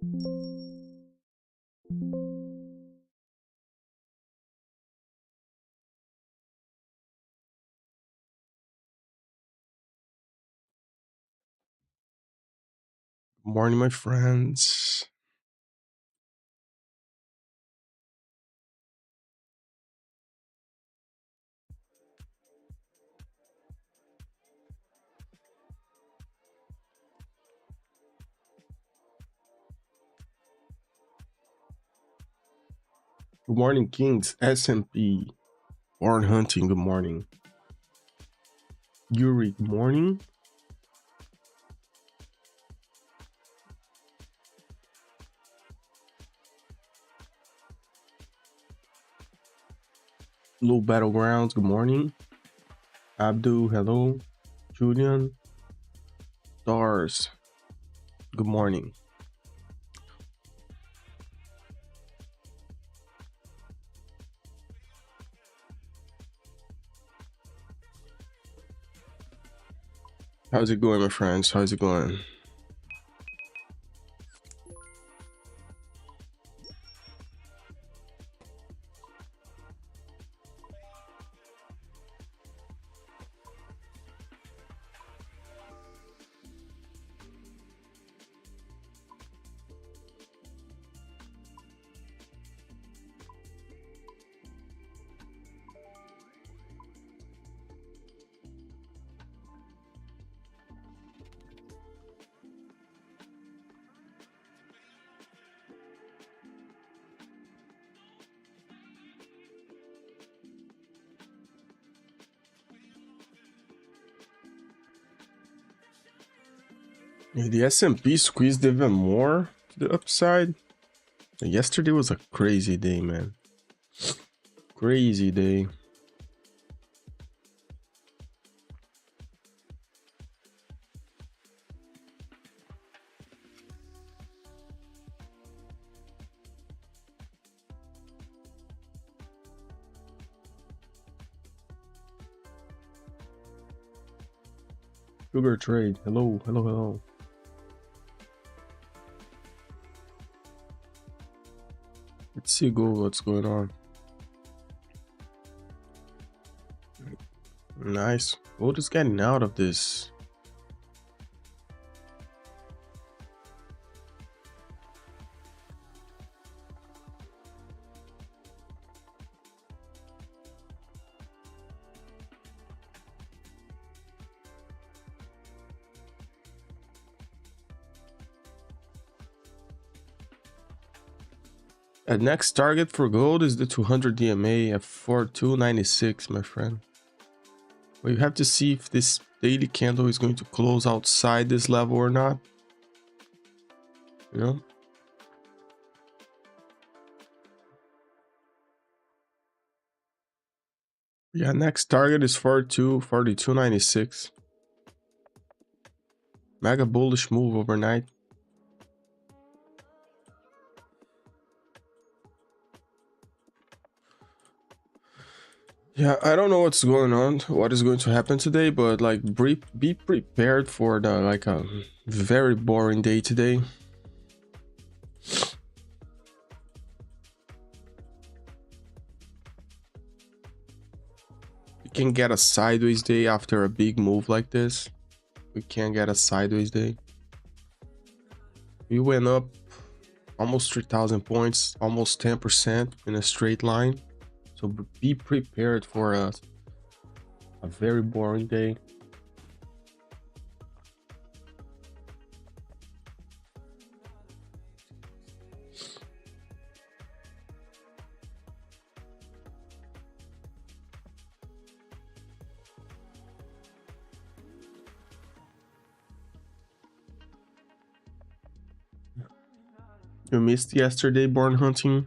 Morning, my friends. Good morning, Kings. S&P. Born Hunting, good morning. Yuri, good morning. Blue Battlegrounds, good morning. Abdul, hello. Julian. Stars, good morning. How's it going, my friends? How's it going? The S&P squeezed even more to the upside. Yesterday was a crazy day, man. Crazy day. Sugar trade. Hello, hello, hello. Let's see gold, what's going on. Nice. Gold is getting out of this. The next target for gold is the 200 DMA at 4296, my friend. Well, you have to see if this daily candle is going to close outside this level or not. You know? Yeah, next target is 4296. Mega bullish move overnight. Yeah, I don't know what's going on, what is going to happen today, but like be prepared for the like a very boring day today. We can get a sideways day after a big move like this. We can get a sideways day. We went up almost 3,000 points, almost 10% in a straight line. So be prepared for a very boring day. You missed yesterday, born hunting?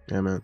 Yeah, man.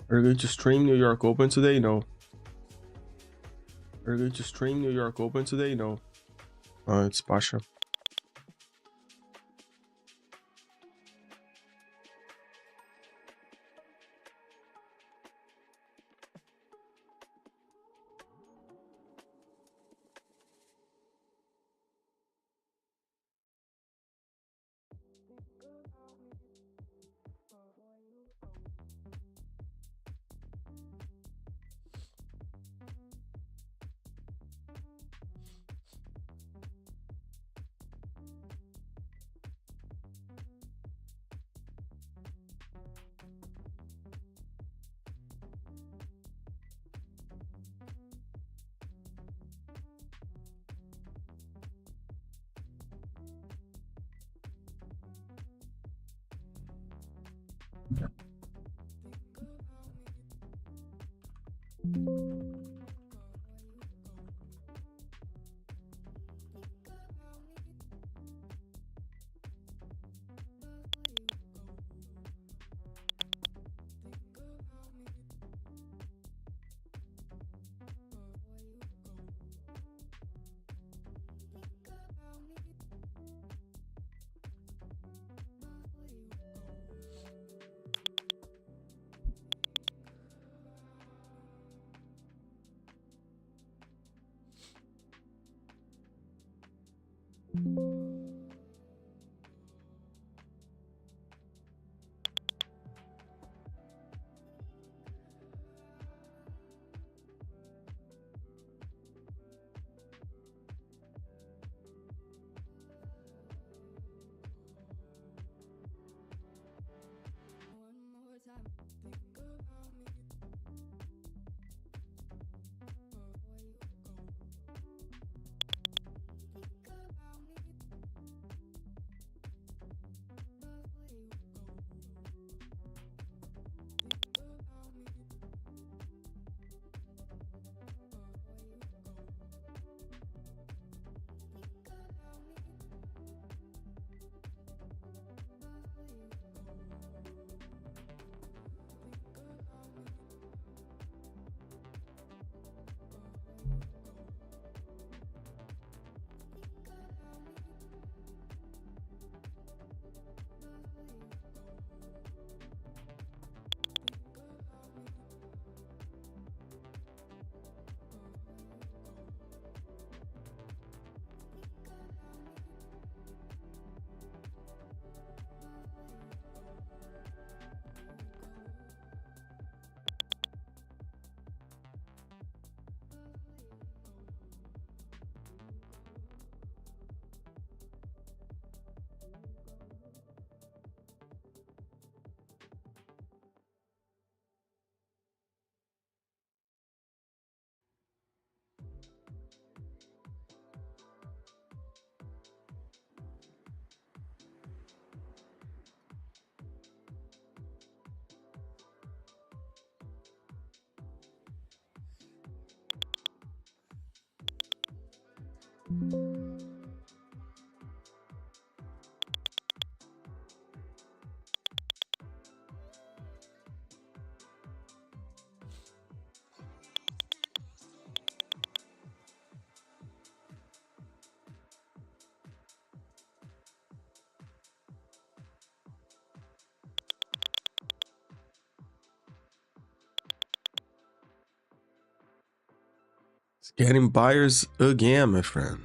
Are you going to stream New York Open today? No. Are you going to stream New York Open today? No. It's Pasha. It's getting buyers again, my friend.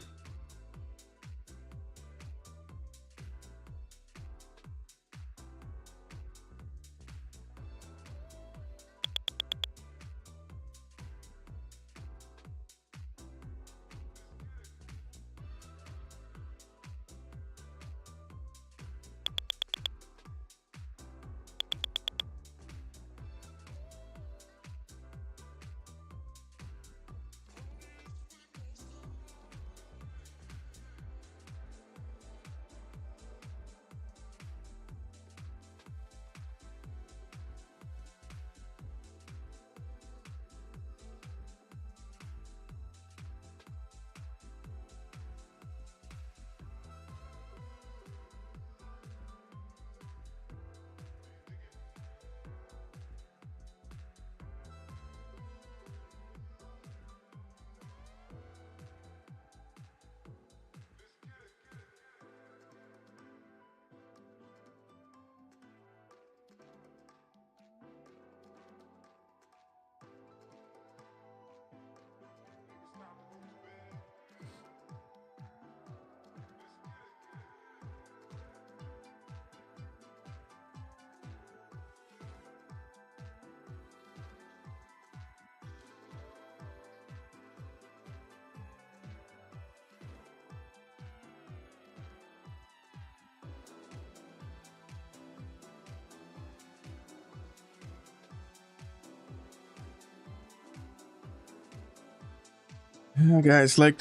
Yeah, guys, like,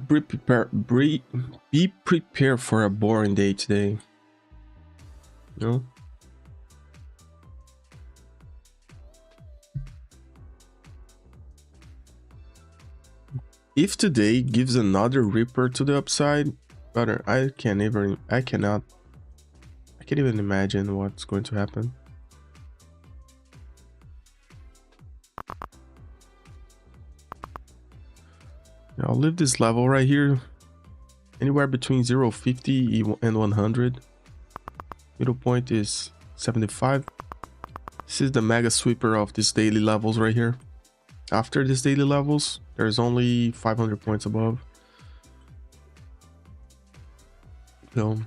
be prepared for a boring day today. You know? If today gives another ripper to the upside, brother, I can't even imagine what's going to happen. I'll leave this level right here, anywhere between 0.50 and 100. Middle point is 75. This is the mega sweeper of these daily levels right here. After these daily levels, there's only 500 points above. So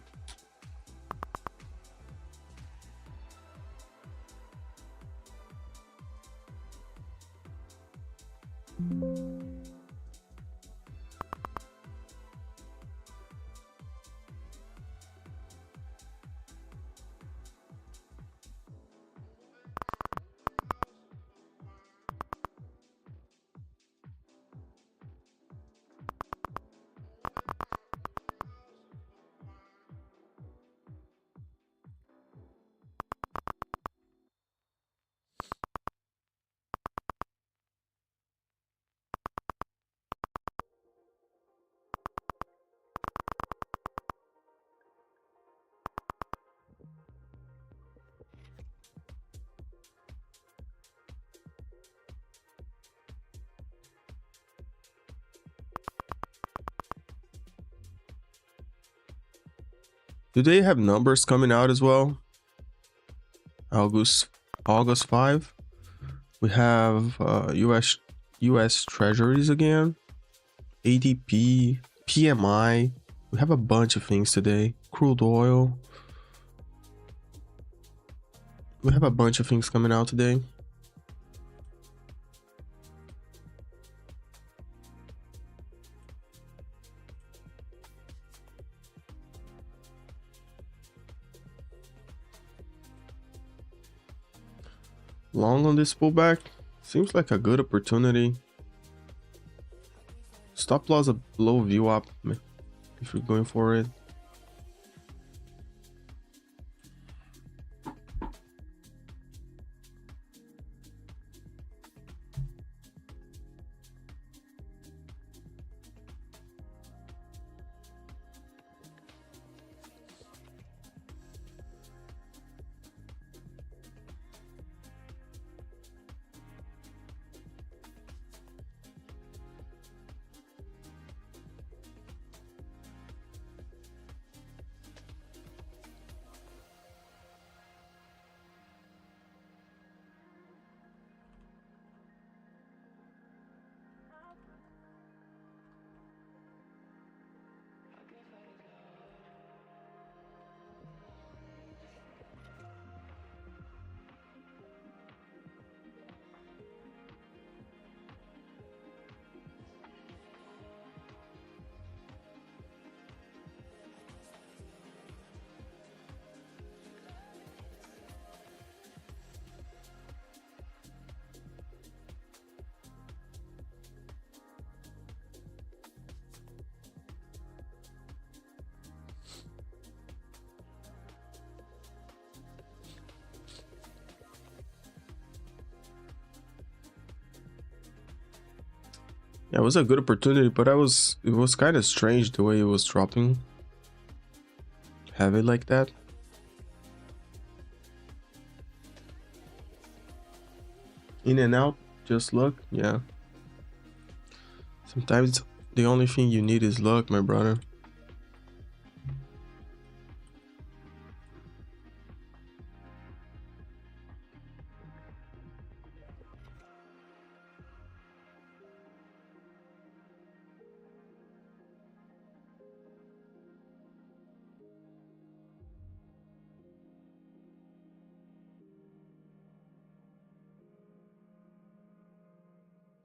do they have numbers coming out as well? August 5. We have US Treasuries again, ADP, PMI. We have a bunch of things today. Crude oil. We have a bunch of things coming out today. Long on this pullback. Seems like a good opportunity. Stop loss a low view up if you're going for it. Yeah, it was a good opportunity, but it was kind of strange the way it was dropping. Heavy like that. In and out, just luck. Yeah. Sometimes the only thing you need is luck, my brother.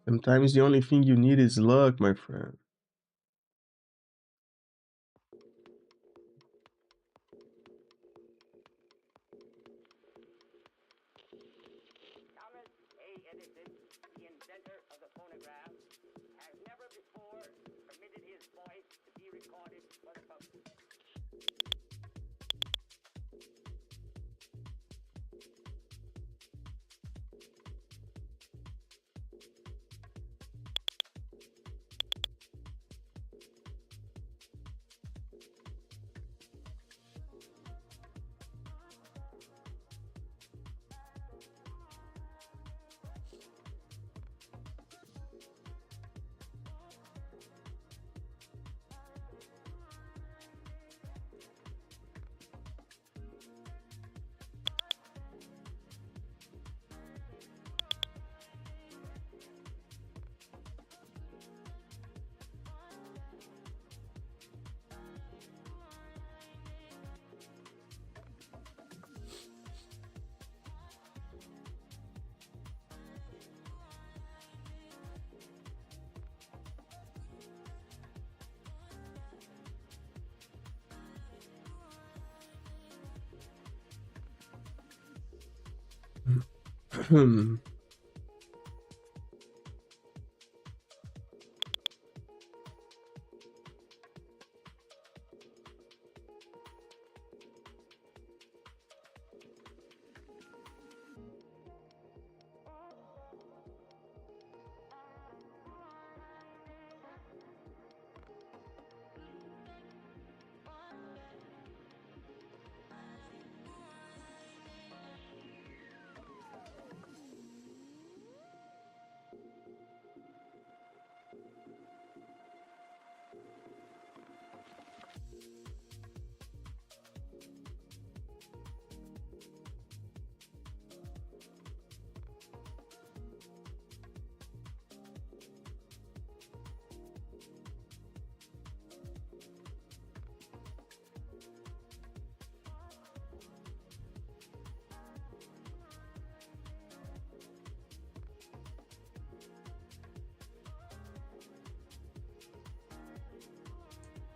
Sometimes the only thing you need is luck, my friend.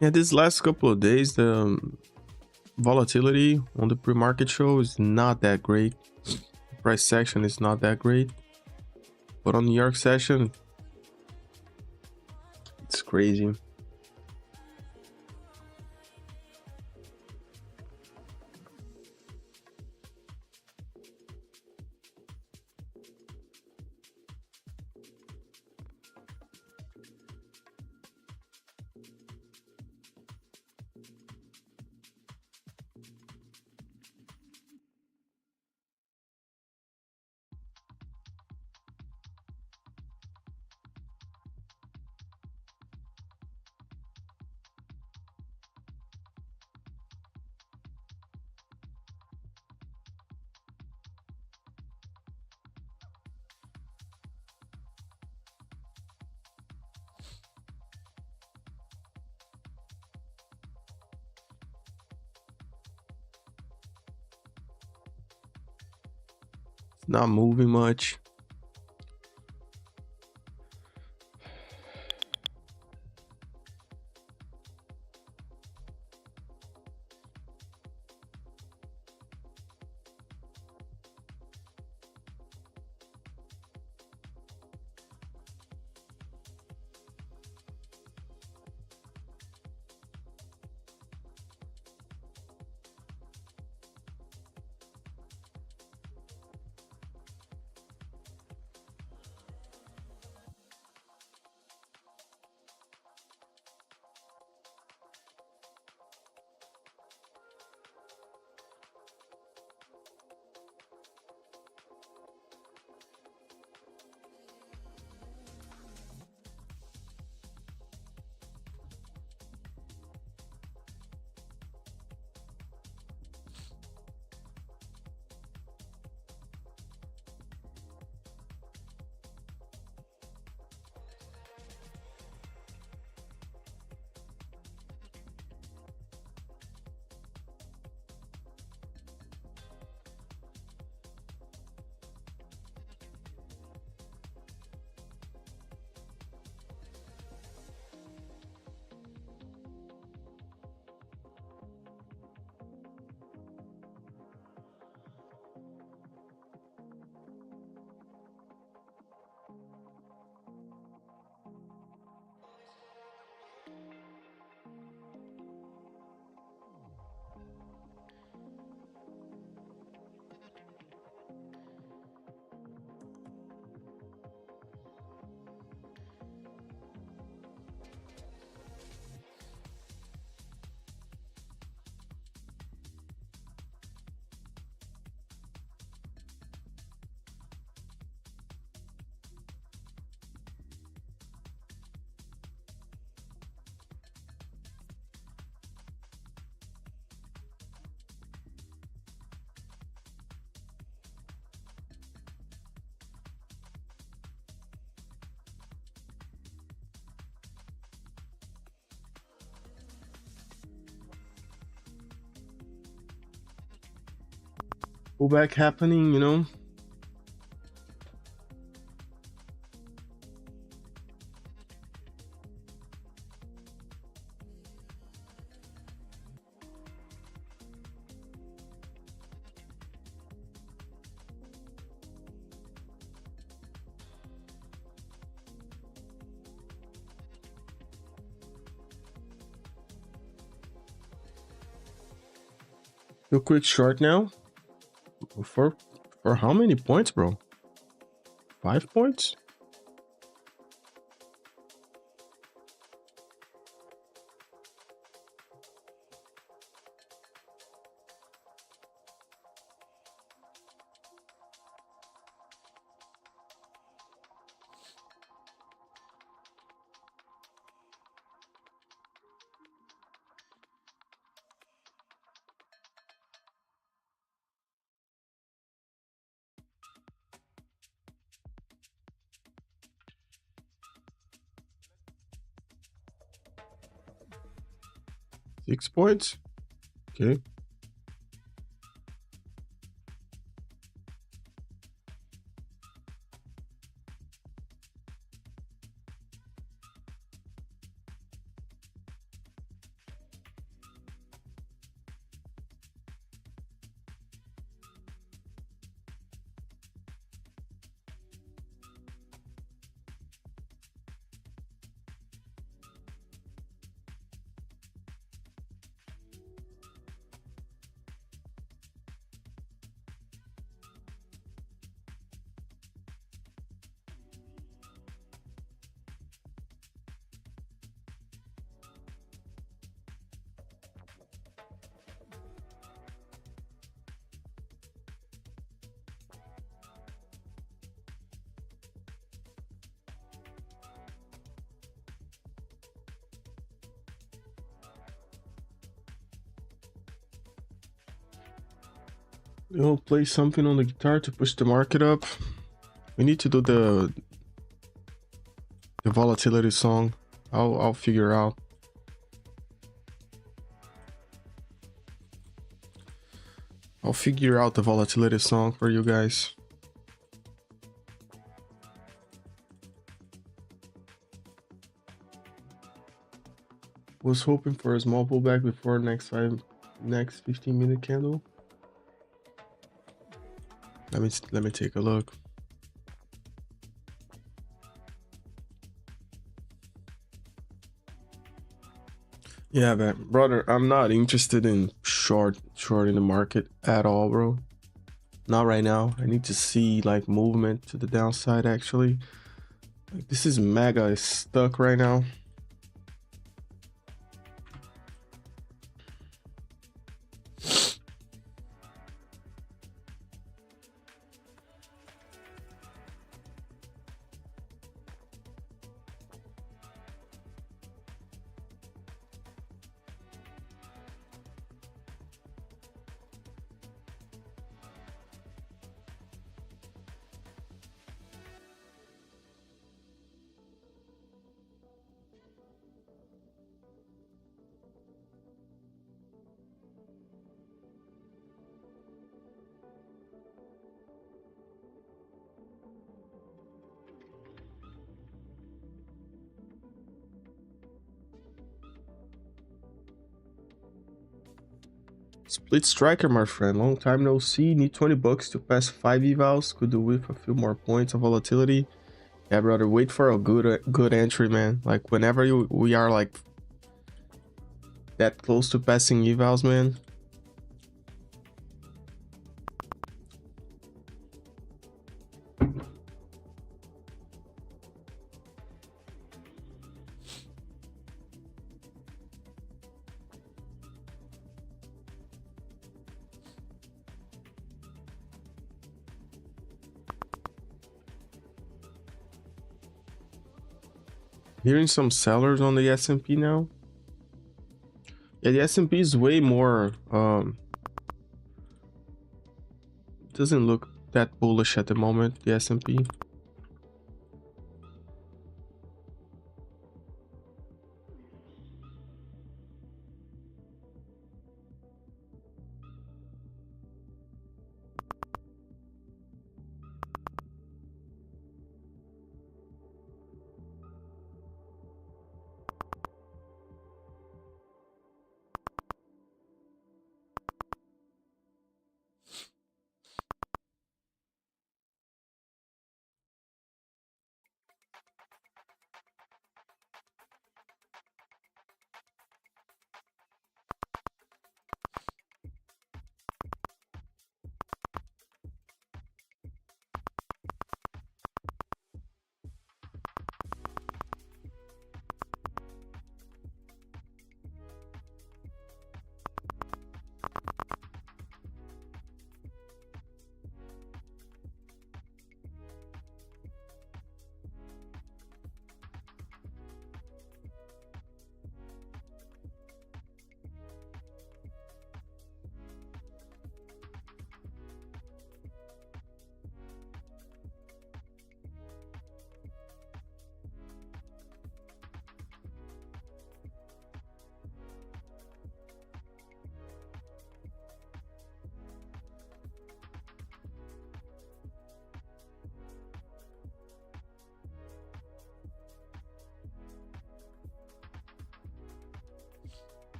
Yeah, these last couple of days, the volatility on the pre-market show is not that great. The price section is not that great. But on New York session, it's crazy. It's not moving much. Pullback happening, you know. Do a quick short now. For how many points, bro? 5 points? Six points? Okay. You'll play something on the guitar to push the market up. We need to do the volatility song. I'll figure out. I'll figure out the volatility song for you guys. Was hoping for a small pullback before next 15-minute candle. Let me take a look. Yeah, but brother, I'm not interested in shorting the market at all, bro. Not right now. I need to see like movement to the downside actually. Like, this is mega stuck right now. Split striker, my friend. Long time no see. Need 20 bucks to pass 5 evals. Could do with a few more points of volatility. Yeah, brother. Wait for a good entry, man. Like whenever we are like that close to passing evals, man. Hearing some sellers on the S&P now. Yeah, the S&P is way more doesn't look that bullish at the moment, the S&P.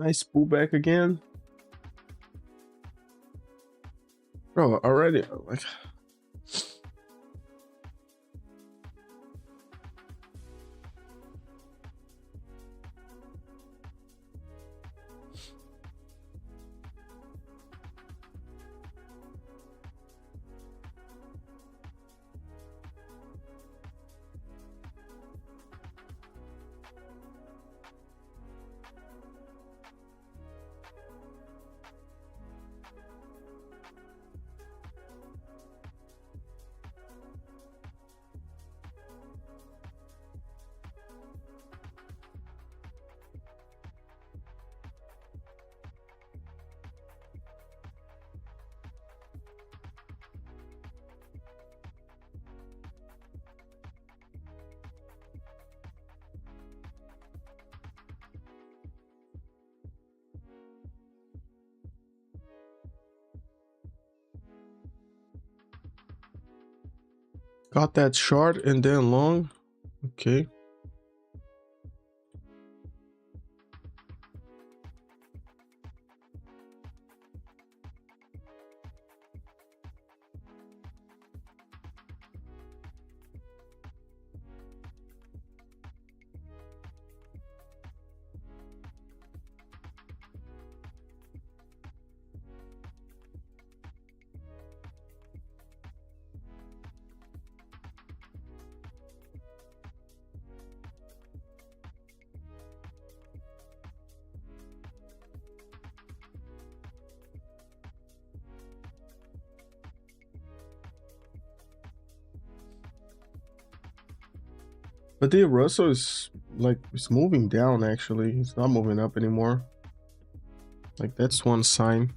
Nice pullback again. Bro, already, like, got that short and then long. Okay. But the Russell is like, it's moving down actually. It's not moving up anymore. Like, that's one sign.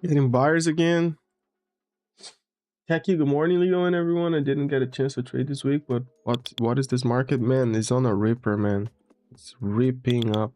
Getting buyers again. Techie, good morning, Leo and everyone. I didn't get a chance to trade this week, but what is this market, man? It's on a ripper, man. It's ripping up.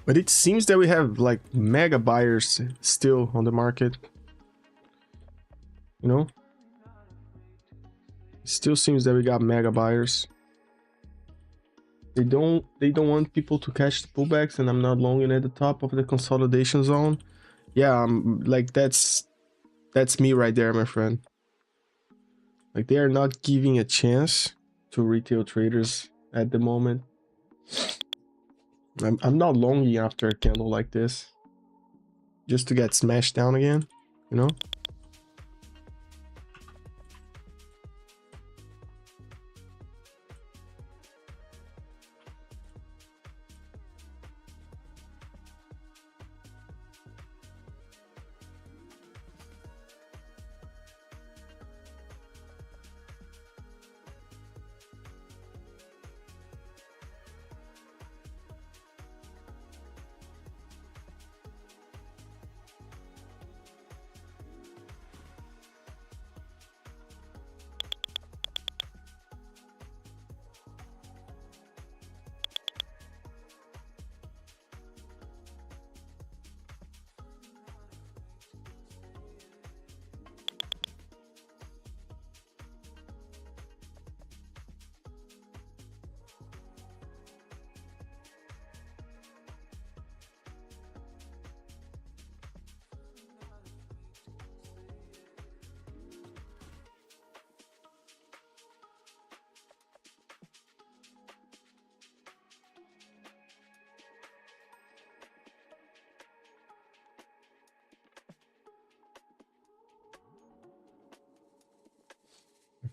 But it seems that we have like mega buyers still on the market. You know? It still seems that we got mega buyers. They don't want people to catch the pullbacks, and I'm not longing at the top of the consolidation zone. Yeah, like that's me right there, my friend. Like, they are not giving a chance to retail traders at the moment. I'm not longing after a candle like this just to get smashed down again, you know?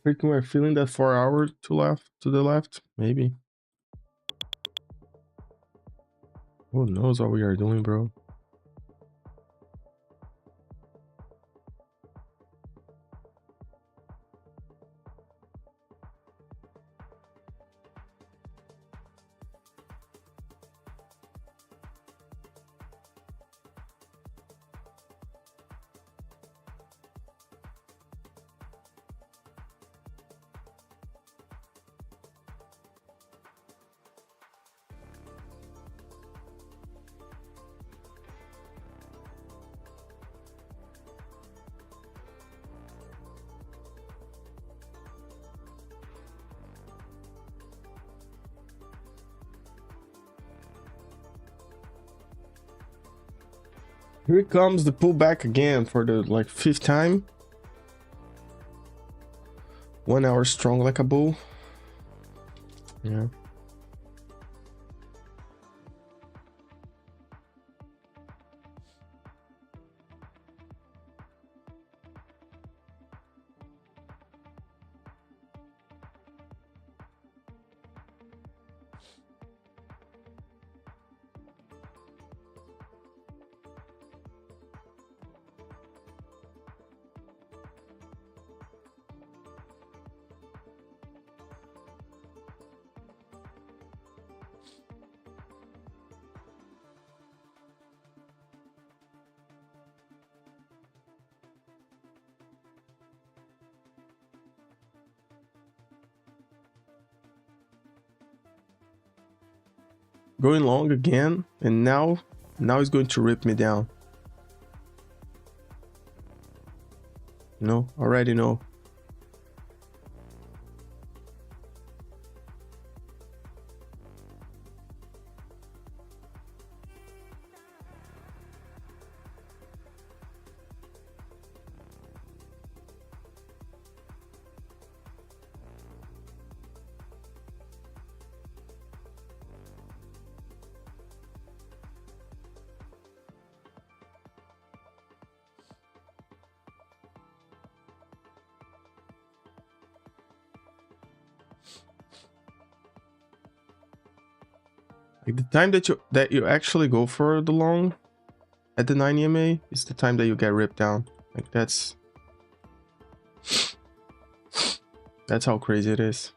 think we're feeling that 4 hour to the left, maybe. Who knows what we are doing, bro? Here comes the pullback again for the like 5th time. 1 hour strong like a bull. Yeah. Going long again, and now it's going to rip me down. No, already know. Like the time that you actually go for the long at the 9 EMA is the time that you get ripped down. Like that's how crazy it is.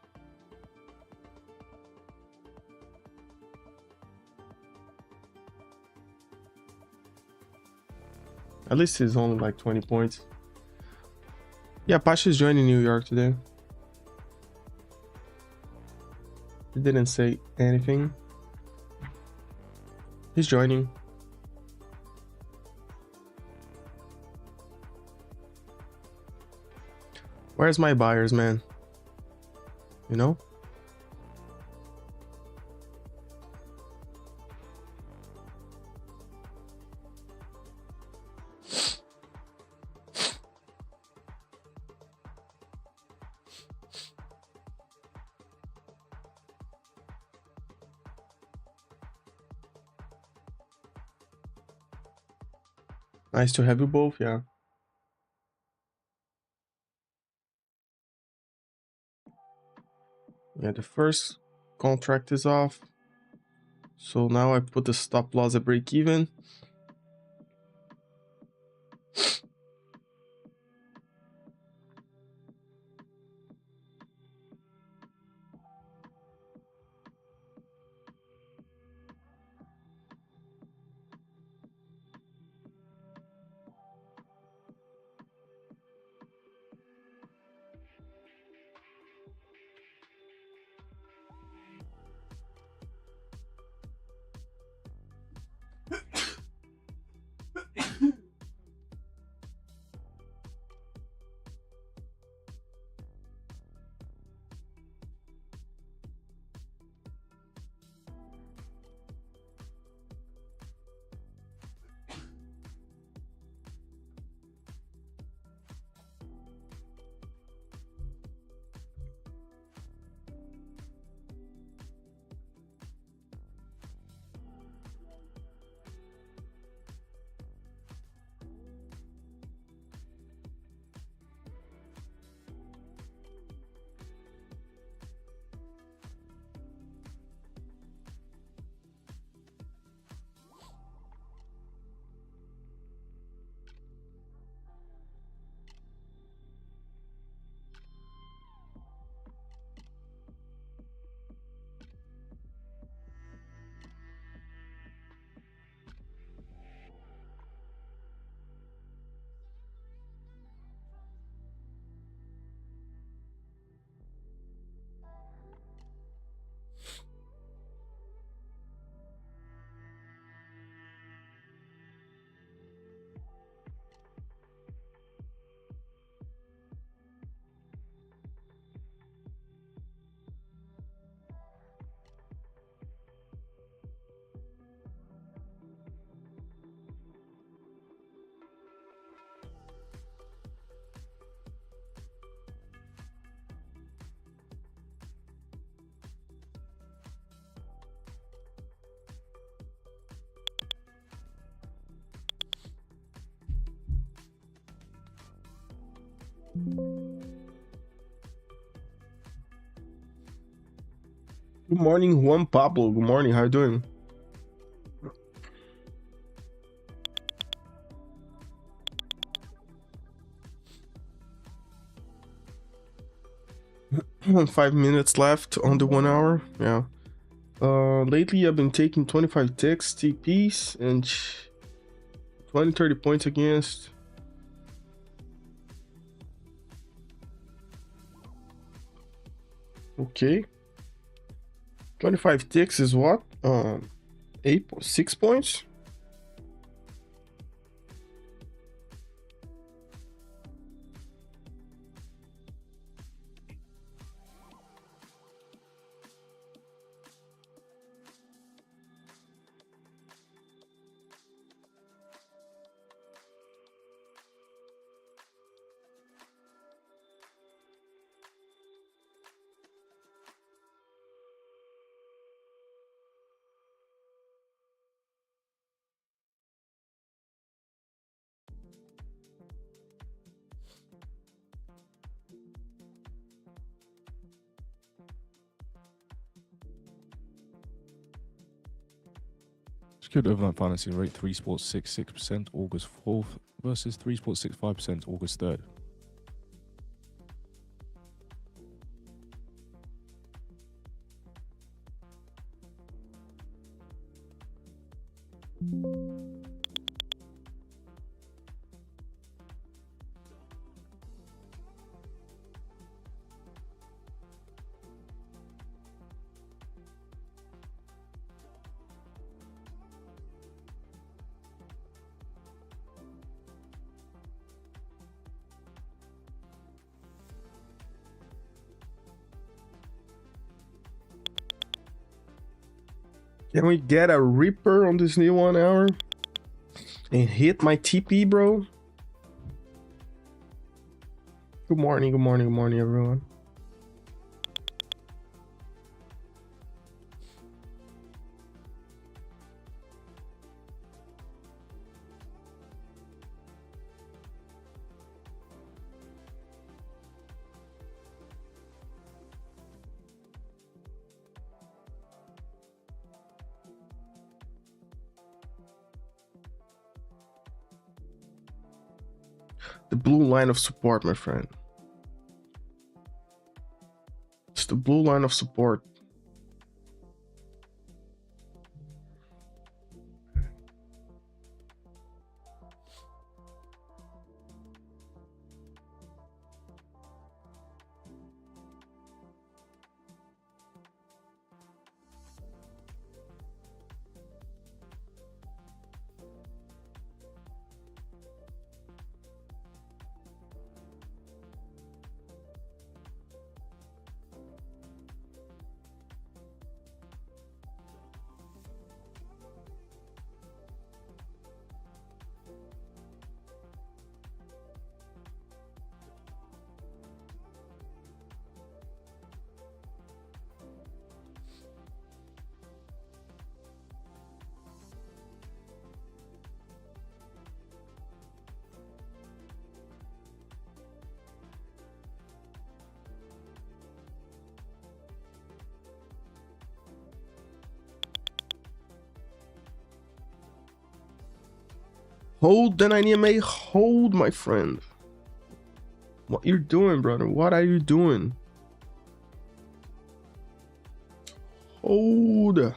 At least it's only like 20 points. Yeah, Pasha is joining New York today. He didn't say anything. He's joining. Where's my buyers, man? You know? Nice to have you both, yeah. Yeah, the first contract is off. So now I put the stop loss at break even. Good morning, Juan Pablo. Good morning. How you doing? Five minutes left on the 1 hour. Yeah. Lately I've been taking 25 ticks, TPs, and 20-30 points against. Okay. 25 ticks is what? 6 points? Secured overnight financing rate 3.66% August 4th versus 3.65% August 3rd. Can we get a Ripper on this new 1 hour? And hit my TP, bro? Good morning, good morning, good morning, everyone. The blue line of support, my friend. It's the blue line of support. Hold, then I need a hold, my friend. What you're doing, brother? What are you doing? Hold.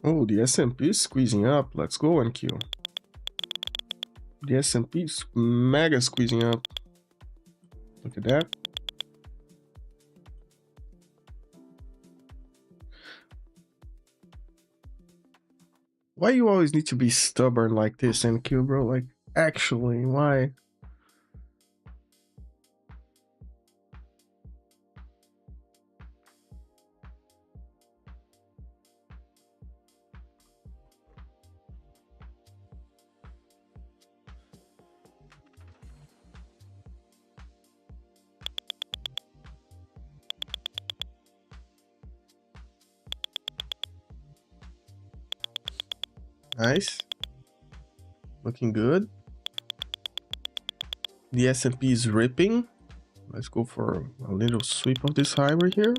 Oh, the S&P is squeezing up. Let's go, NQ. The S&P is mega squeezing up. Look at that. Why you always need to be stubborn like this, NQ, bro? Like, actually, why? Nice. Looking good. The S&P is ripping. Let's go for a little sweep of this high right here.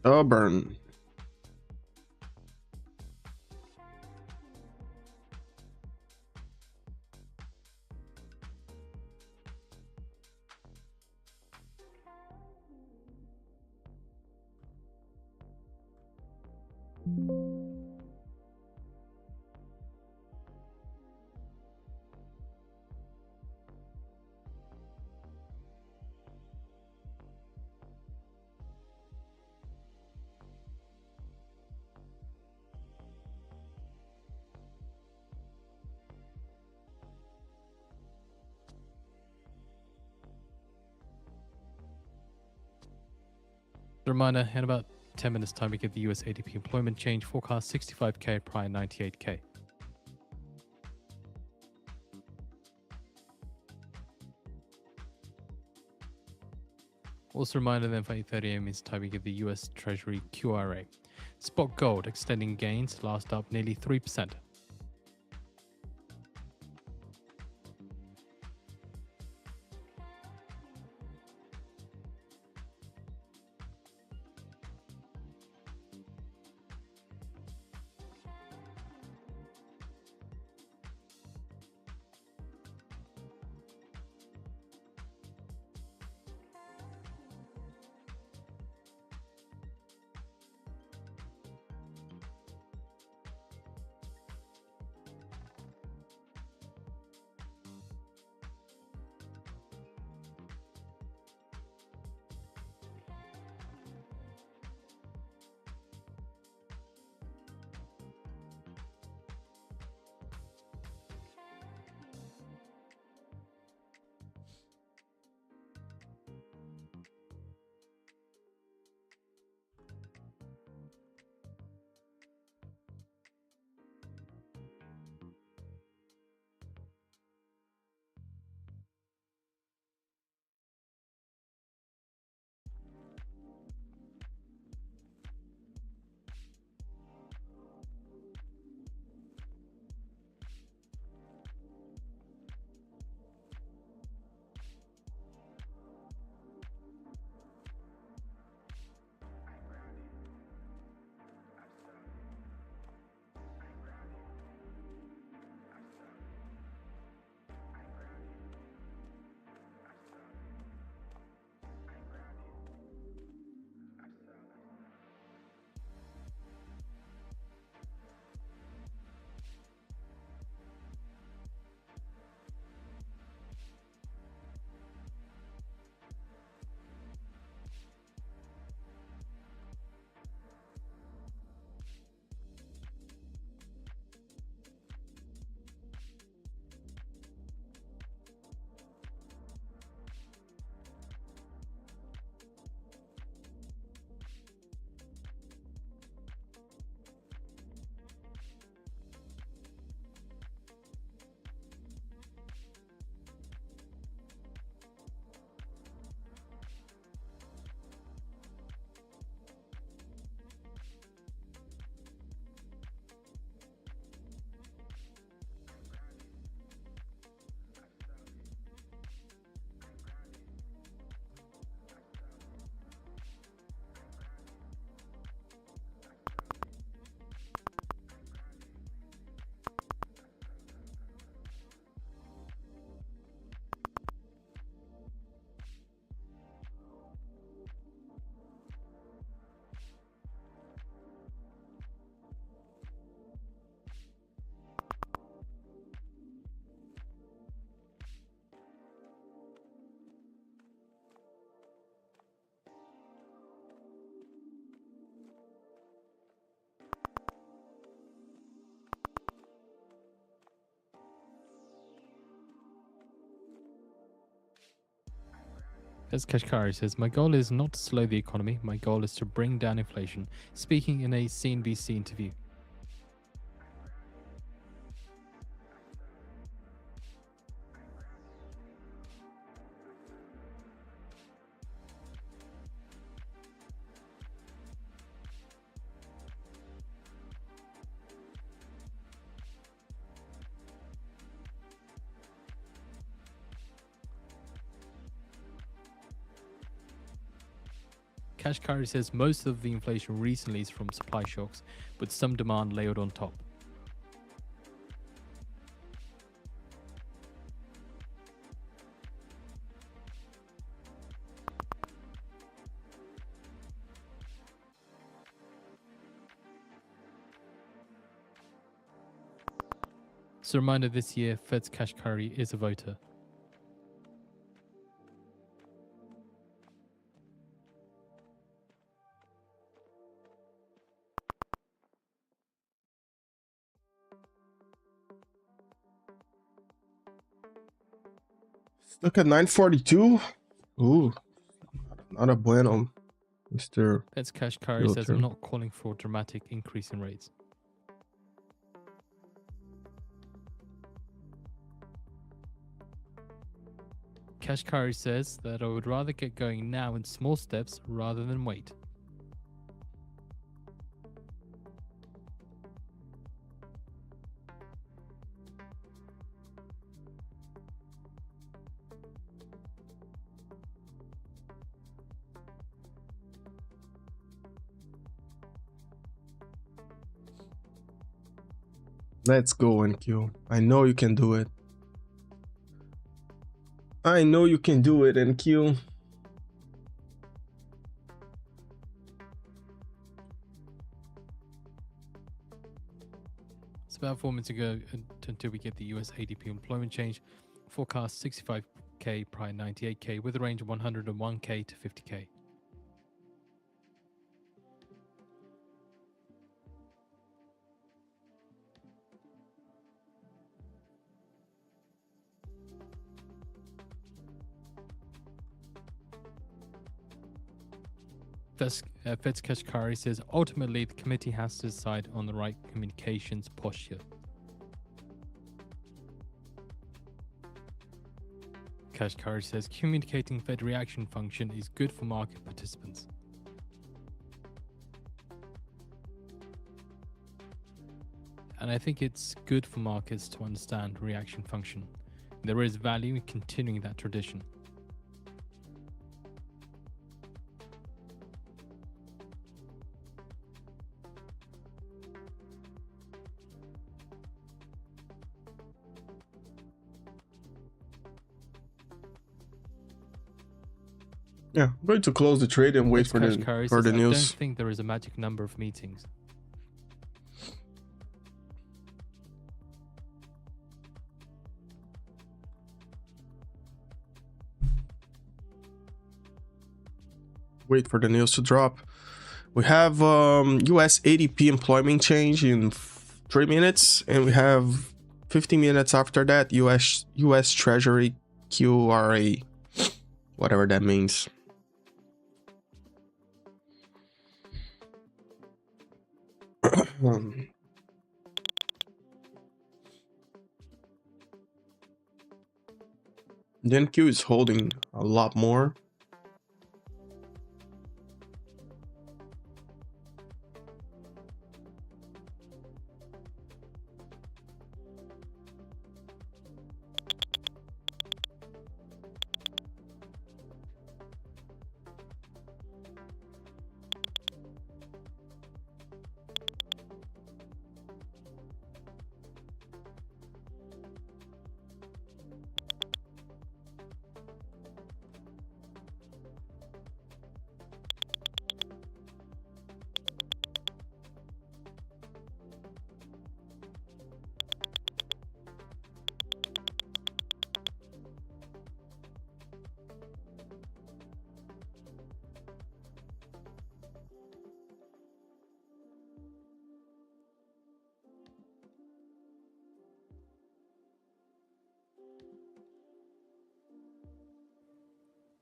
Stubborn. Reminder, in about 10 minutes time we get the US ADP employment change forecast 65K prior 98K. Also reminder then for 8:30 AM is time we get the US Treasury QRA. Spot gold extending gains, last up nearly 3%. As Kashkari says, my goal is not to slow the economy. My goal is to bring down inflation. Speaking in a CNBC interview. Kashkari says most of the inflation recently is from supply shocks, with some demand layered on top. So a reminder, this year, Fed's Kashkari is a voter. Look at 942. Ooh, not a bueno, Mr. Fed's Kashkari says, I'm not calling for a dramatic increase in rates. Kashkari says that I would rather get going now in small steps rather than wait. Let's go, NQ. I know you can do it. I know you can do it, NQ. It's about 4 minutes ago until we get the US ADP employment change. Forecast 65K, prior 98K, with a range of 101K to 50K. Fed's Kashkari says, ultimately, the committee has to decide on the right communications posture. Kashkari says, communicating Fed reaction function is good for market participants. And I think it's good for markets to understand reaction function. There is value in continuing that tradition. Yeah, I'm going to close the trade and wait for the news. I don't think there is a magic number of meetings. Wait for the news to drop. We have US ADP employment change in 3 minutes, and we have 50 minutes after that US Treasury QRA, whatever that means. The NQ is holding a lot more.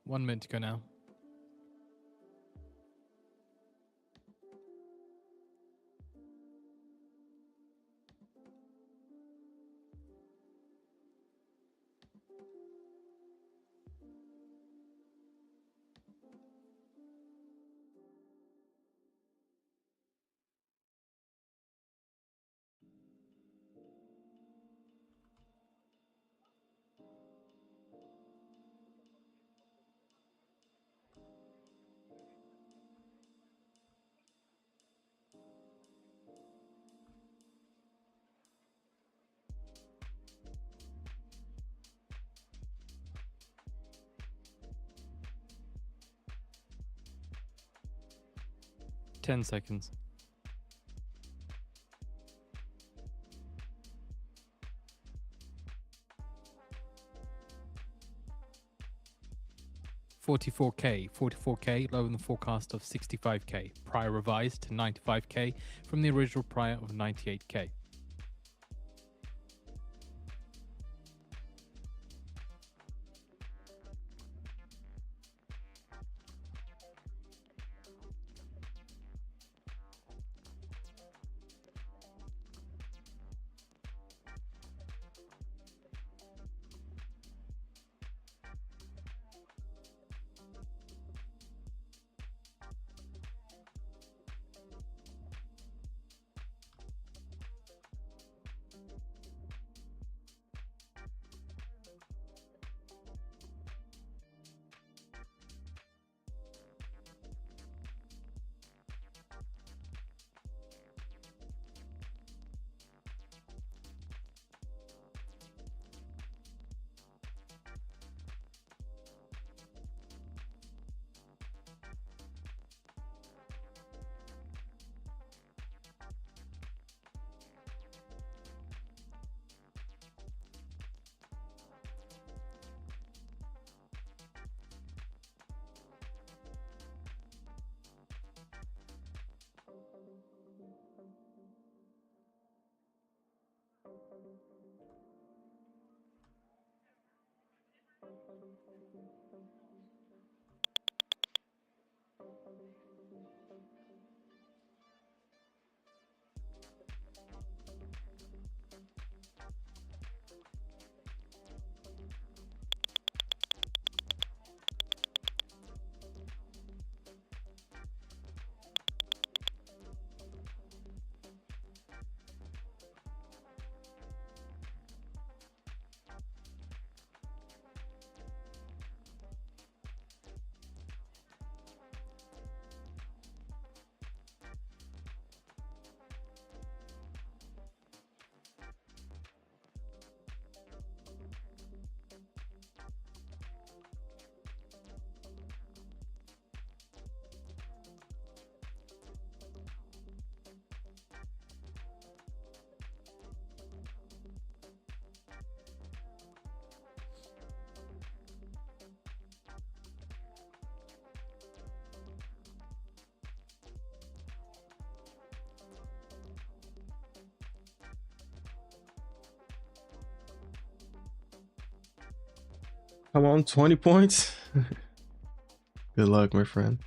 1 minute to go now. Ten seconds. $44K lower than the forecast of $65K. Prior revised to $95K from the original prior of $98K. Come on, 20 points. Good luck, my friend.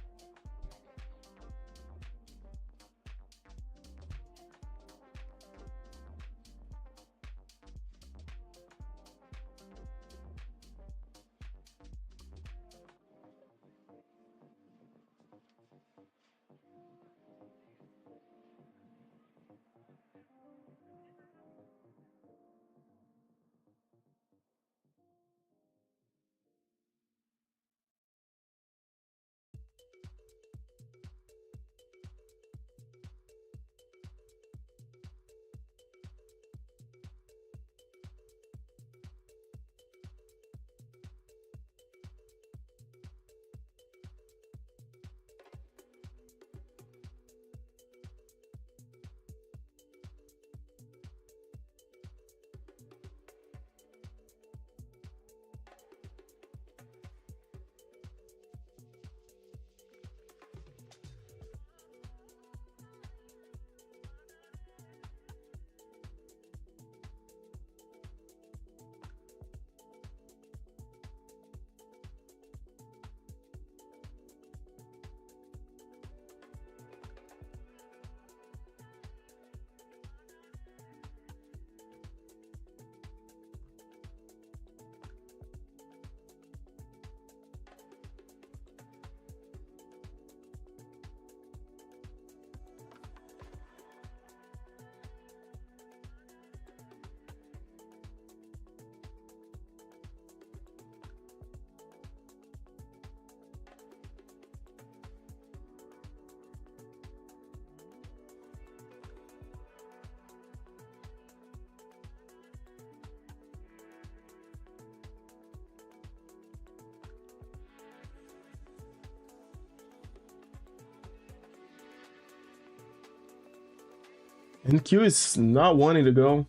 NQ is not wanting to go.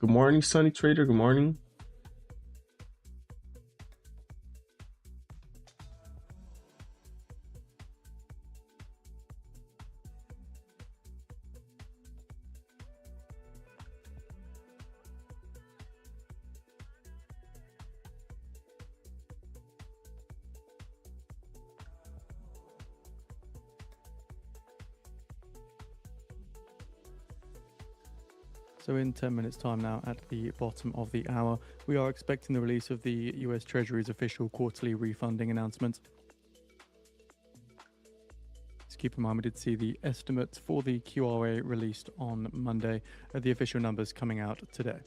Good morning, Sunny Trader. Good morning. So in 10 minutes time now at the bottom of the hour, we are expecting the release of the US Treasury's official quarterly refunding announcement. Just keep in mind we did see the estimates for the QRA released on Monday, the official numbers coming out today.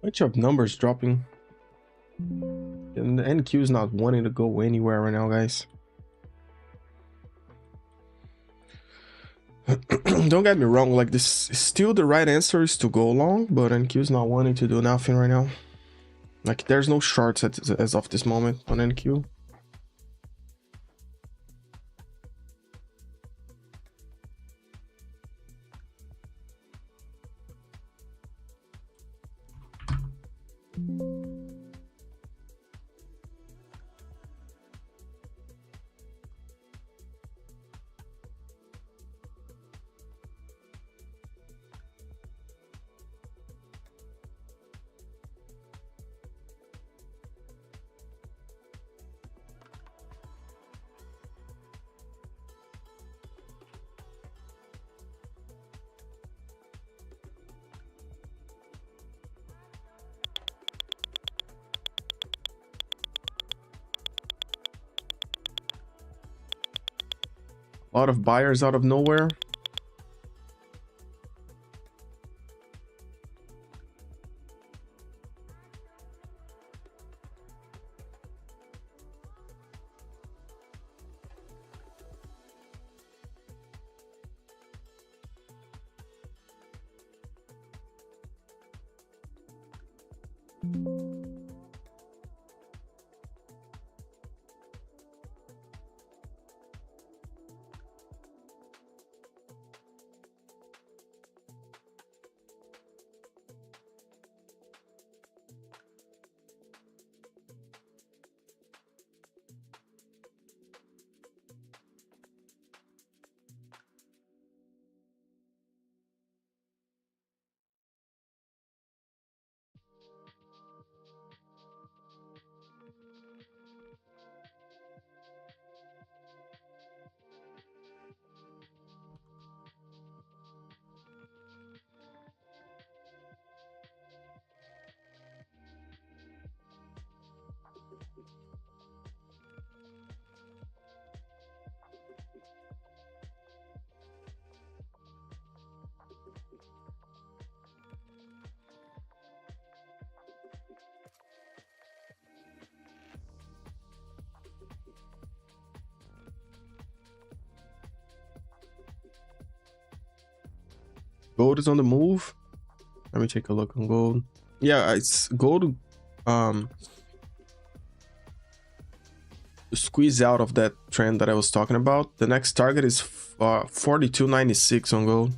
Bunch of numbers dropping. And the NQ is not wanting to go anywhere right now, guys. Don't get me wrong, like this is still the right answer is to go long, but NQ is not wanting to do nothing right now. Like there's no shorts as of this moment on NQ. A lot of buyers out of nowhere. Gold is on the move. Let me take a look on gold. Yeah, it's gold squeeze out of that trend that I was talking about. The next target is 42.96 on gold.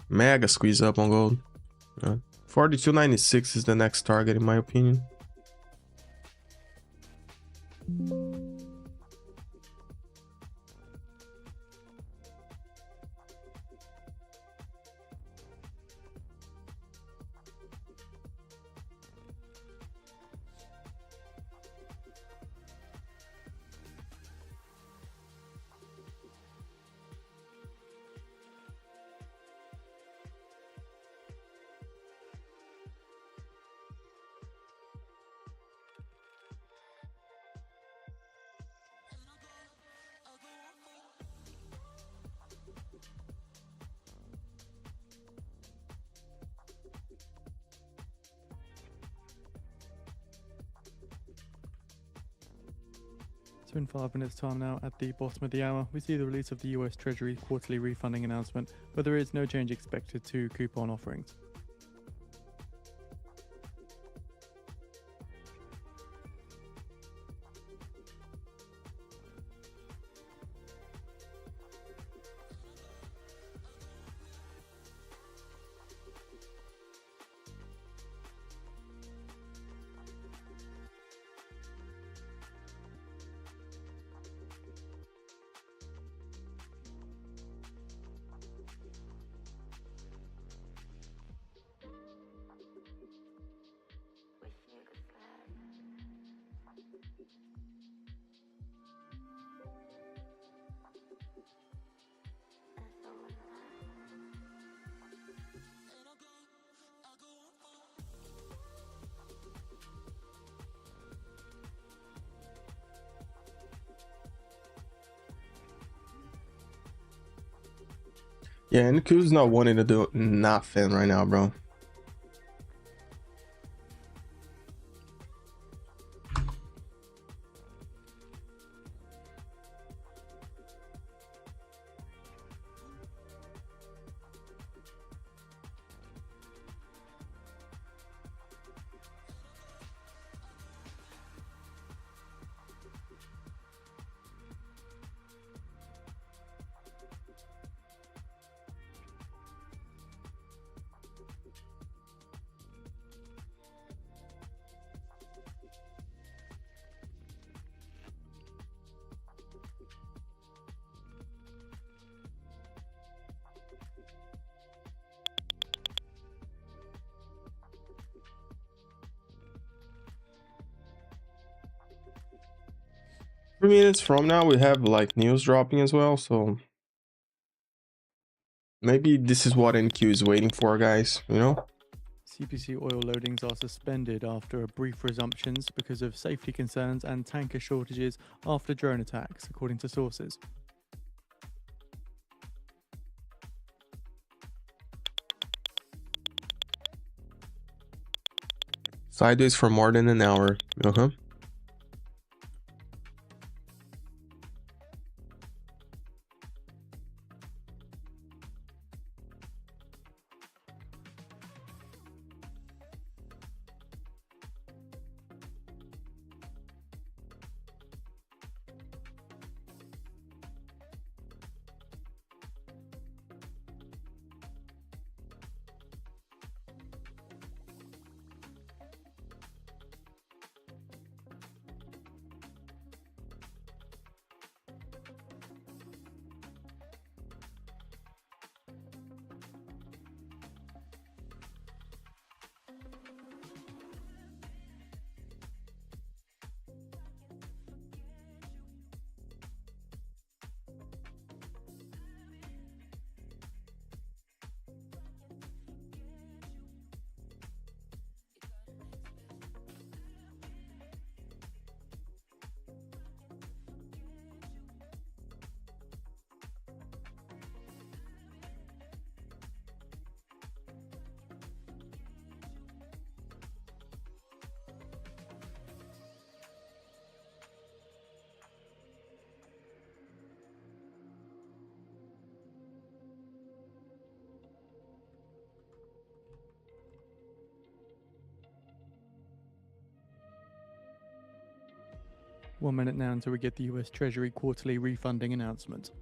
Mega squeeze up on gold. 42.96 is the next target in my opinion. So in 5 minutes time now at the bottom of the hour, we see the release of the US Treasury quarterly refunding announcement, but there is no change expected to coupon offerings. Yeah, and Q's not wanting to do nothing right now, bro. Minutes from now we have like news dropping as well, so maybe this is what NQ is waiting for, guys, you know. CPC oil loadings are suspended after brief resumptions because of safety concerns and tanker shortages after drone attacks, according to sources. Sideways for more than an hour. One minute now until we get the US Treasury quarterly refunding announcement.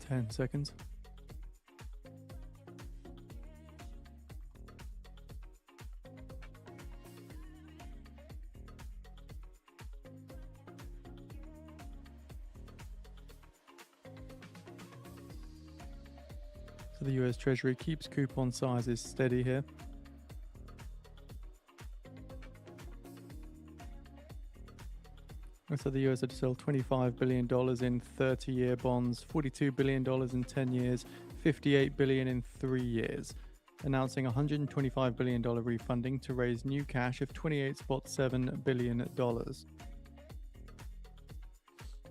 Ten seconds. the US Treasury keeps coupon sizes steady here. And so the US had to sell $25 billion in 30-year bonds, $42 billion in 10 years, $58 billion in 3 years, announcing $125 billion refunding to raise new cash of $28.7 billion.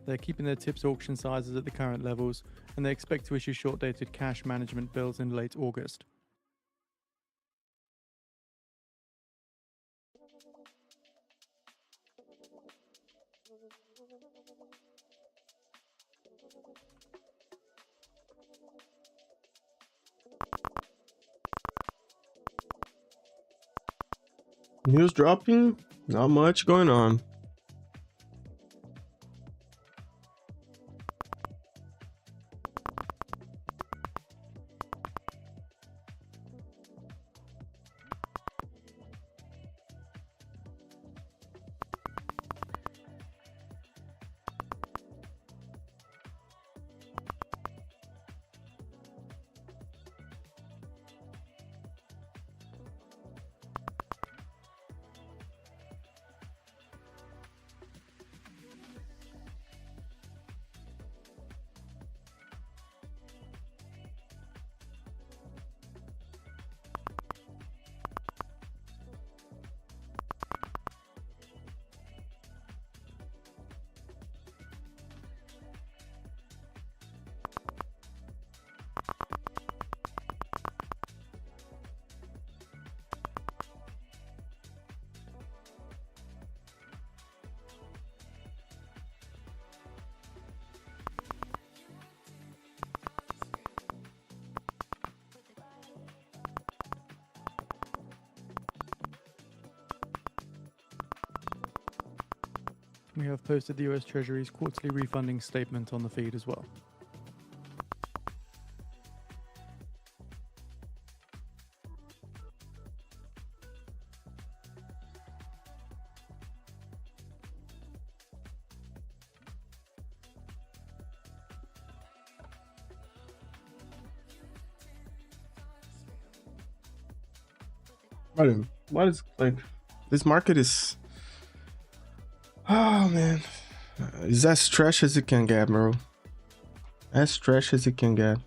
They're keeping their TIPS auction sizes at the current levels, and they expect to issue short-dated cash management bills in late August. News dropping, not much going on. We have posted the US Treasury's quarterly refunding statement on the feed as well. What is like this market is, oh man, it's as trash as it can get, bro. As trash as it can get.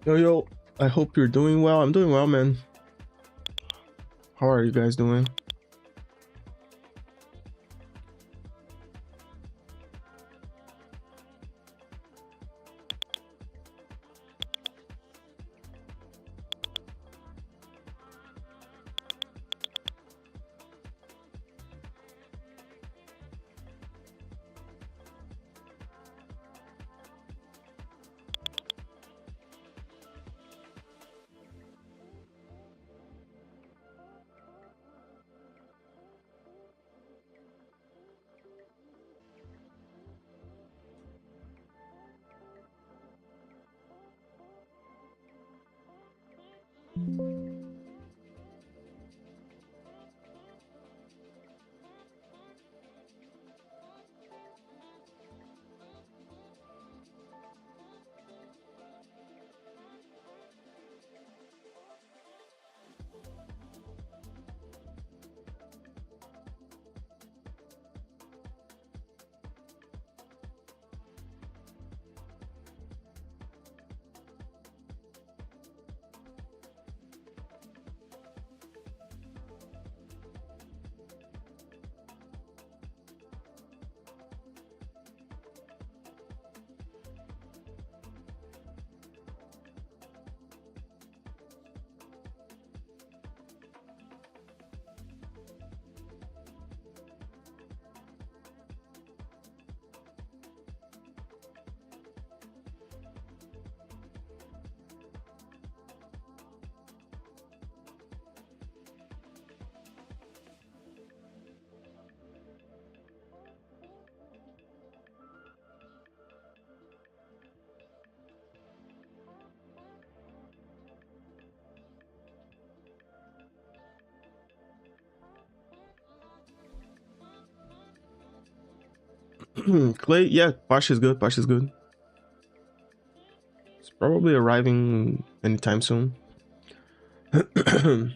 Yo, I hope you're doing well. I'm doing well, man. How are you guys doing? Clay, yeah, Pasha is good. Pasha is good. It's probably arriving anytime soon. Yeah,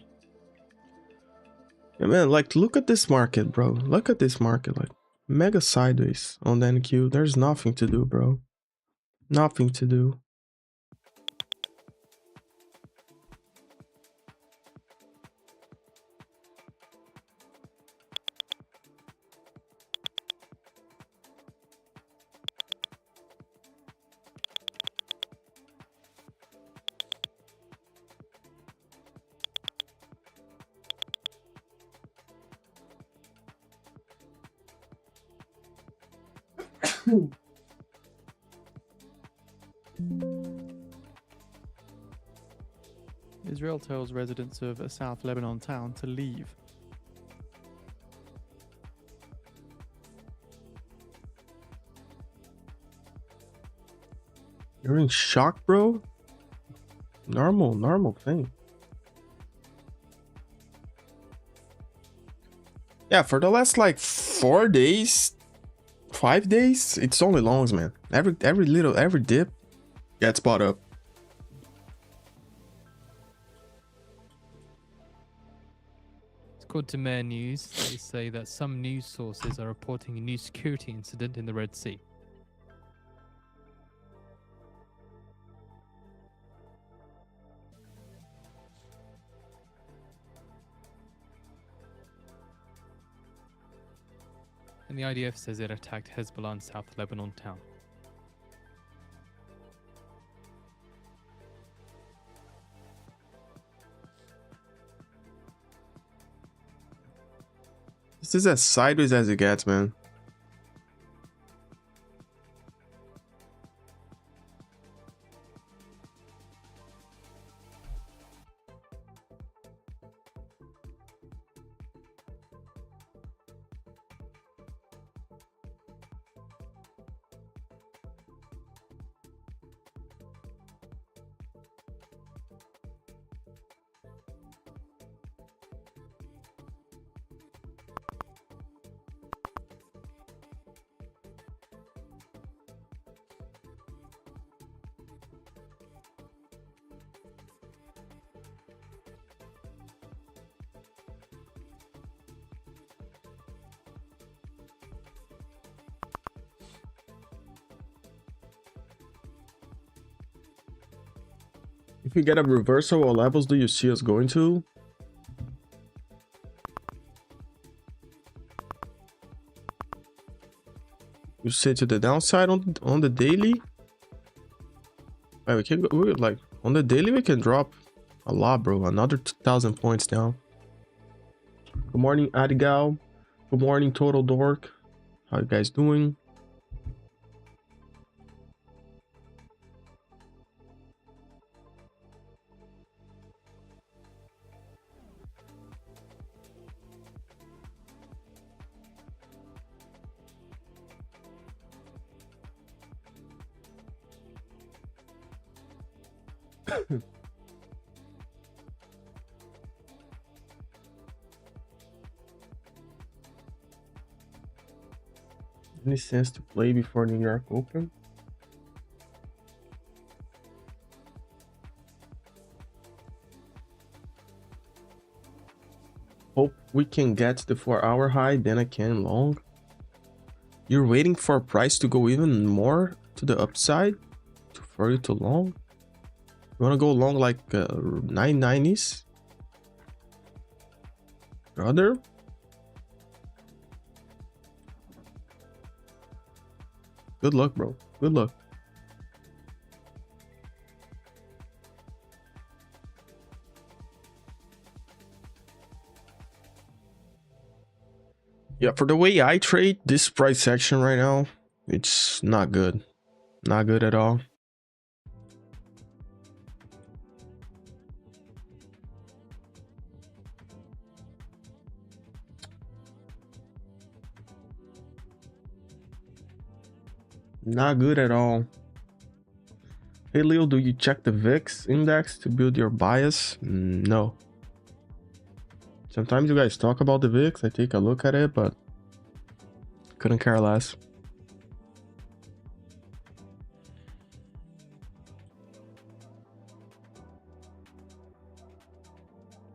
man, like, look at this market, bro. Look at this market, like, mega sideways on the NQ. There's nothing to do, bro. Nothing to do. Israel tells residents of a South Lebanon town to leave. You're in shock, bro? Normal thing. Yeah, for the last like 4 days, 5 days, it's only longs, man. Every dip gets bought up. According to Mayor News, they say that some news sources are reporting a new security incident in the Red Sea. And the IDF says it attacked Hezbollah in South Lebanon town. This is as sideways as it gets, man. If we get a reversal, what levels do you see us going to? You say to the downside on the daily? Right, we can go, like on the daily we can drop a lot, bro. Another 2,000 points down. Good morning, Adigal. Good morning, Total Dork. How you guys doing? Any sense to play before New York Open? Hope we can get the 4-hour high, then I can long. You're waiting for a price to go even more to the upside for you to long? You want to go long like 990s? Brother? Good luck, bro. Good luck. Yeah, for the way I trade this price action right now, it's not good. Not good at all. Not good at all. Hey Leo, do you check the VIX index to build your bias? No. Sometimes you guys talk about the VIX, I take a look at it, but couldn't care less.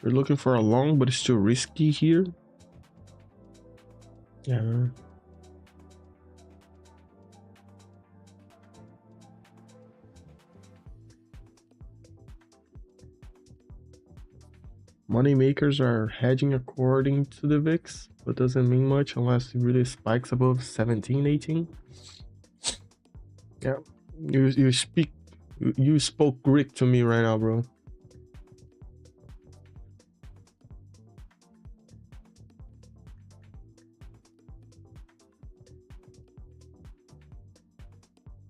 You're looking for a long, but it's still risky here. Yeah. Money makers are hedging according to the VIX, but doesn't mean much unless it really spikes above 17, 18. Yeah, you spoke Greek to me right now, bro.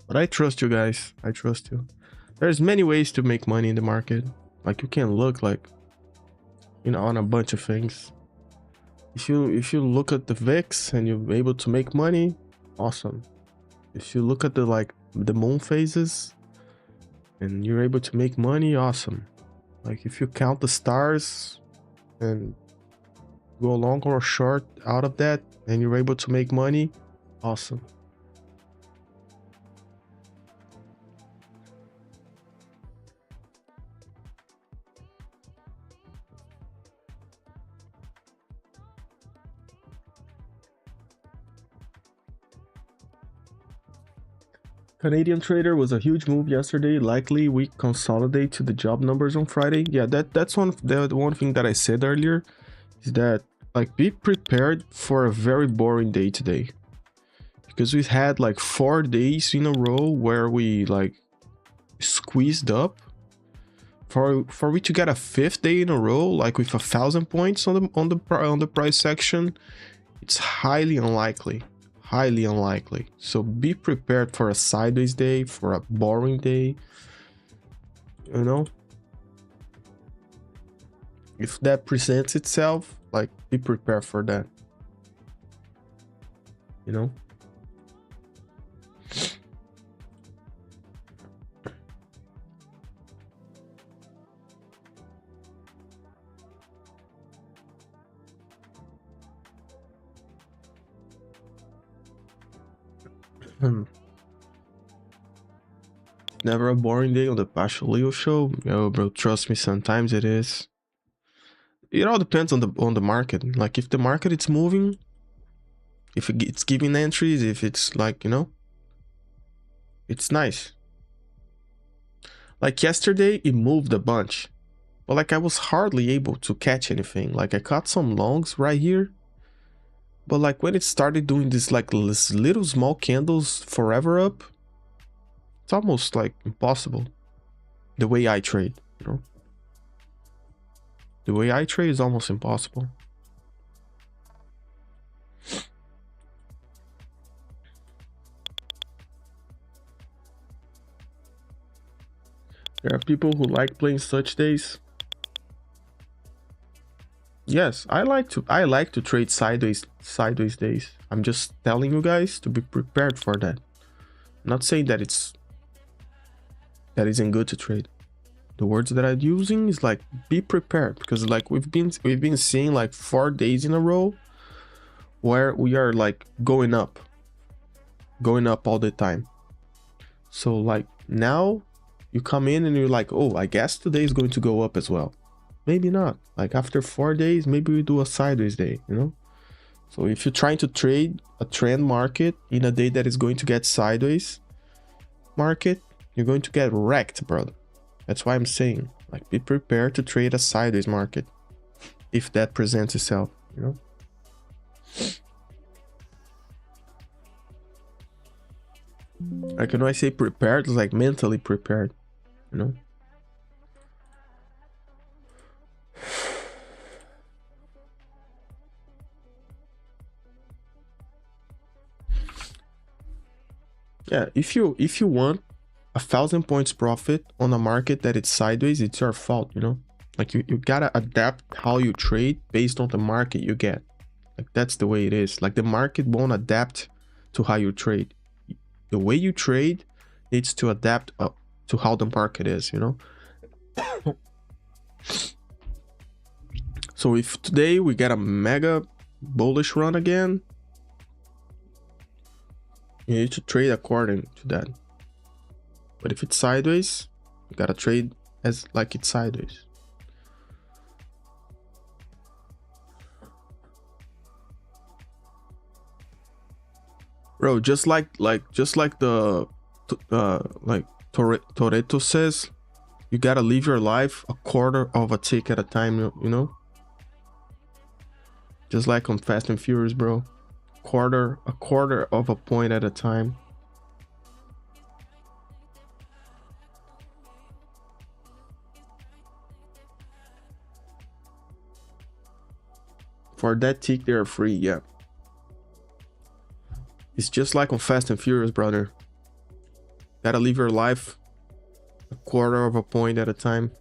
But I trust you guys. I trust you. There's many ways to make money in the market. Like you can look like, you know, on a bunch of things. If you look at the VIX and you're able to make money, awesome. If you look at the moon phases and you're able to make money, awesome. Like if you count the stars and go long or short out of that and you're able to make money, awesome. Canadian trader was a huge move yesterday. Likely we consolidate to the job numbers on Friday. Yeah, that's one thing that I said earlier is that like be prepared for a very boring day today, because we've had like 4 days in a row where we like squeezed up. For we to get a 5th day in a row like with 1,000 points on the price section, it's highly unlikely. Highly unlikely. So be prepared for a sideways day, for a boring day. You know, if that presents itself, like be prepared for that. You know. Never a boring day on the Pasha Leo show. Yo, bro, trust me, sometimes it is. It all depends on the market. Like if the market is moving, if it's giving entries, if it's like, you know, it's nice. Like yesterday, it moved a bunch. But like I was hardly able to catch anything. Like I caught some longs right here. But like when it started doing this like this little small candles forever up, it's almost like impossible. The way I trade, you know? The way I trade is almost impossible. There are people who like playing such days. Yes, I like to trade sideways days. I'm just telling you guys to be prepared for that. I'm not saying that that isn't good to trade. The words that I'm using is like be prepared, because like we've been seeing like 4 days in a row where we are like going up all the time. So like now you come in and you're like, oh, I guess today is going to go up as well. Maybe not. Like after 4 days, maybe we do a sideways day, you know? So if you're trying to trade a trend market in a day that is going to get sideways market, you're going to get wrecked, brother. That's why I'm saying, like, be prepared to trade a sideways market if that presents itself, you know? Like when I say prepared, it's like mentally prepared, you know? Yeah, if you want 1,000 points profit on a market that it's sideways, it's your fault, you know? Like you gotta adapt how you trade based on the market you get. Like that's the way it is. Like the market won't adapt to how you trade. The way you trade needs to adapt up to how the market is, you know? So if today we get a mega bullish run again, you need to trade according to that. But if it's sideways, you gotta trade as like it's sideways. Bro, just like the like Toretto says, you gotta live your life a quarter of a tick at a time, you know? Just like on Fast and Furious, bro. A quarter of a point at a time. For that tick, they are free, yeah. It's just like on Fast and Furious, brother. Gotta live your life a quarter of a point at a time.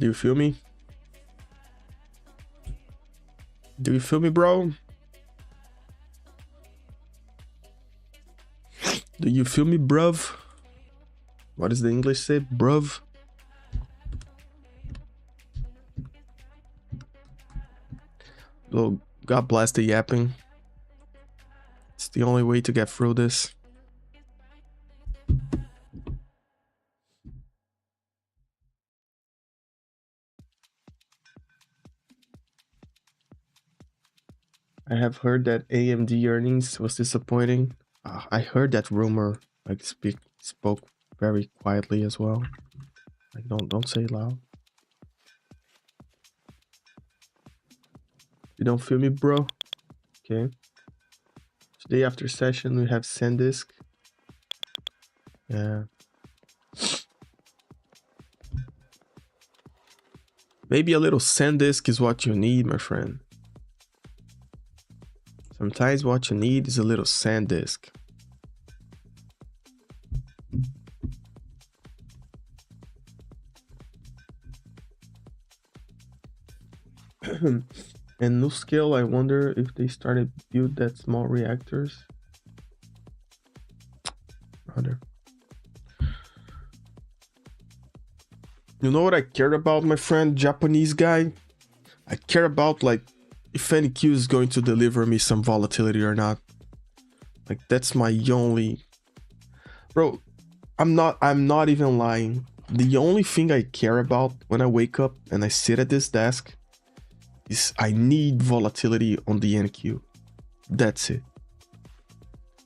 Do you feel me? Do you feel me, bro? Do you feel me, bruv? What does the English say, bruv? Oh, God bless the yapping. It's the only way to get through this. I have heard that AMD earnings was disappointing. I heard that rumor. Like spoke very quietly as well. Like don't say it loud. You don't feel me, bro? Okay. Today after session we have SanDisk. Yeah. Maybe a little SanDisk is what you need, my friend. Sometimes what you need is a little SanDisk. And new scale, I wonder if they started build that small reactors. Brother. You know what I care about, my friend, Japanese guy? I care about like if NQ is going to deliver me some volatility or not. Like that's my only, bro. I'm not even lying. The only thing I care about when I wake up and I sit at this desk is I need volatility on the NQ. That's it.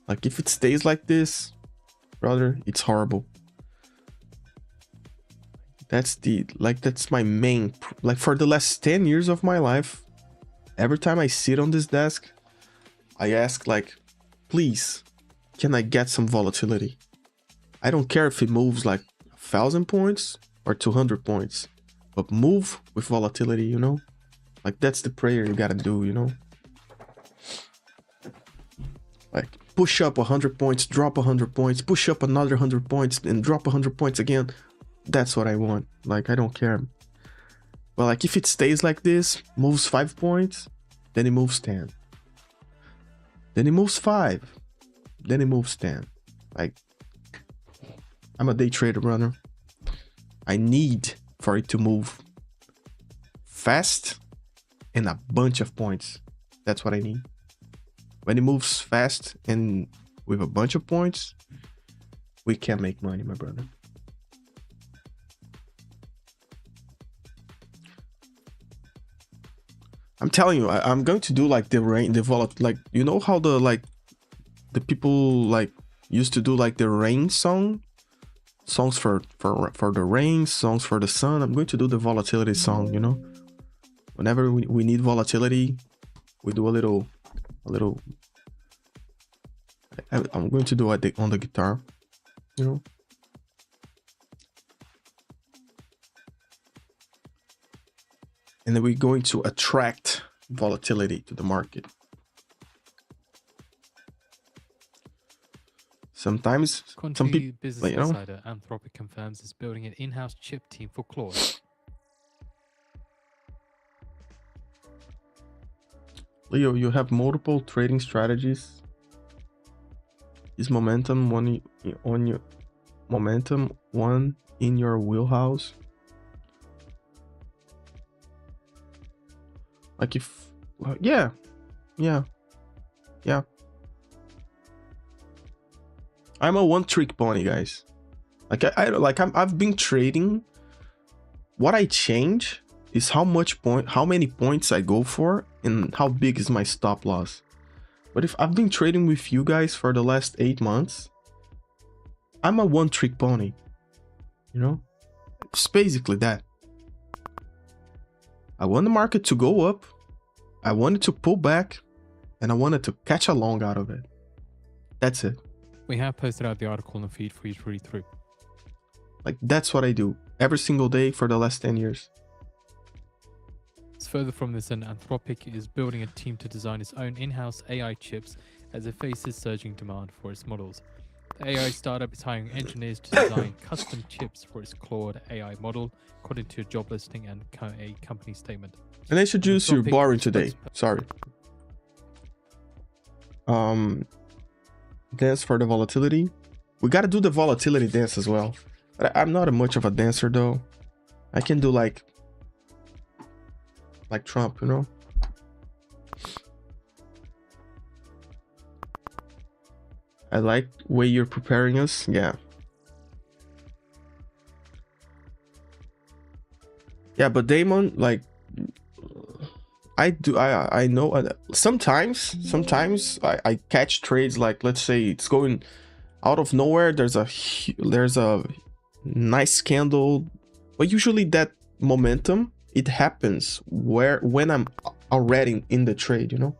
Like if it stays like this, brother, it's horrible. That's my main, like for the last 10 years of my life, every time I sit on this desk, I ask like, please, can I get some volatility? I don't care if it moves like 1,000 points or 200 points, but move with volatility, you know? Like that's the prayer you gotta do, you know? Like push up 100 points, drop 100 points, push up another 100 points and drop 100 points again. That's what I want. Like I don't care. But like if it stays like this, moves 5 points, then it moves 10. Then it moves 5. Then it moves 10. Like I'm a day trader, runner. I need for it to move fast and a bunch of points. That's what I need. When it moves fast and with a bunch of points, we can make money, my brother. I'm telling you, I'm going to do like the rain, like you know how the people like used to do like the rain songs for the rain, songs for the sun. I'm going to do the volatility song, you know. Whenever we need volatility, we do a little. I'm going to do it on the guitar, you know. And then we're going to attract volatility to the market. Sometimes some people, Business you know, Insider, Anthropic confirms it's building an in-house chip team for Claude. Leo, you have multiple trading strategies. Is momentum one in your wheelhouse? Like if, yeah. I'm a one-trick pony, guys. Like I've been trading. What I change is how many points I go for and how big is my stop loss. But if I've been trading with you guys for the last 8 months, I'm a one-trick pony. You know, it's basically that. I want the market to go up, I want it to pull back, and I wanted to catch a long out of it. That's it. We have posted out the article in the feed for you to read through. Like that's what I do every single day for the last 10 years. Further from this, Anthropic is building a team to design its own in-house AI chips as it faces surging demand for its models. The AI startup is hiring engineers to design custom chips for its Claude AI model, according to a job listing and a company statement. And I introduce you boring today. Sorry. Dance for the volatility. We gotta do the volatility dance as well. But I'm not much of a dancer though. I can do like Trump, you know. I like the way you're preparing us. Yeah. Yeah, but Damon, like, I know sometimes I catch trades like, let's say it's going out of nowhere. There's a nice candle, but usually that momentum, it happens when I'm already in the trade, you know.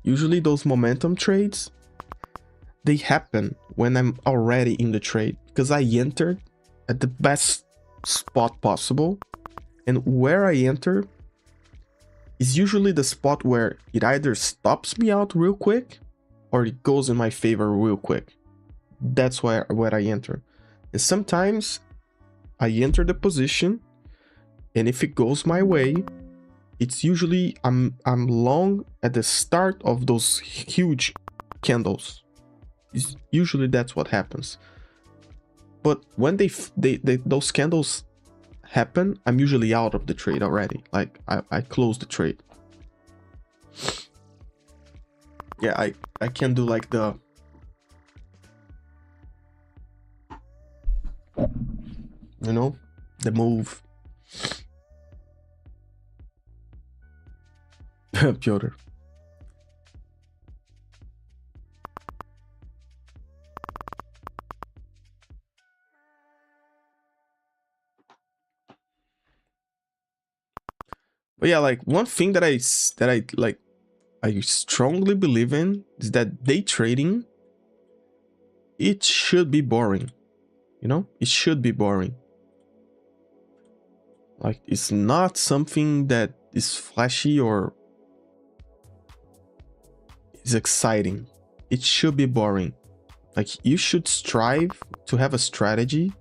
Usually those momentum trades, they happen when I'm already in the trade because I entered at the best spot possible, and where I enter is usually the spot where it either stops me out real quick or it goes in my favor real quick. That's where I enter. And sometimes I enter the position, and if it goes my way, it's usually I'm long at the start of those huge candles. Usually that's what happens. But when those candles happen, I'm usually out of the trade already. Like I close the trade. Yeah, I can do like the the move. Piotr. But yeah, like one thing that I like, I strongly believe in is that day trading, it should be boring. You know, it should be boring. Like, it's not something that is flashy or is exciting. It should be boring. Like, you should strive to have a strategy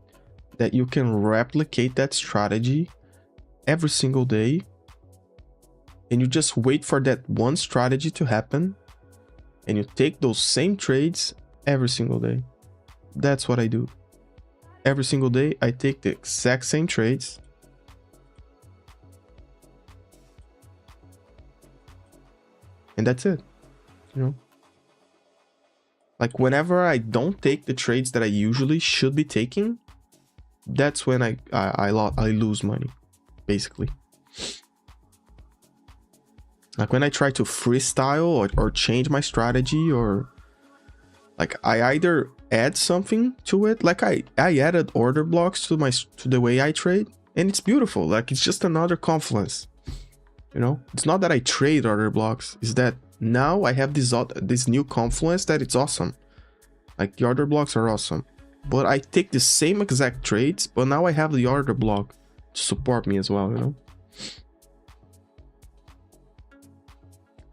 that you can replicate that strategy every single day. And you just wait for that one strategy to happen. And you take those same trades every single day. That's what I do. Every single day, I take the exact same trades. And that's it, you know? Like, whenever I don't take the trades that I usually should be taking, that's when I lose money, basically. Like, when I try to freestyle or change my strategy, or like I either add something to it, like I added order blocks to the way I trade, and it's beautiful. Like, it's just another confluence, you know? It's not that I trade order blocks, it's that now I have this new confluence that it's awesome. Like, the order blocks are awesome, but I take the same exact trades, but now I have the order block to support me as well, you know?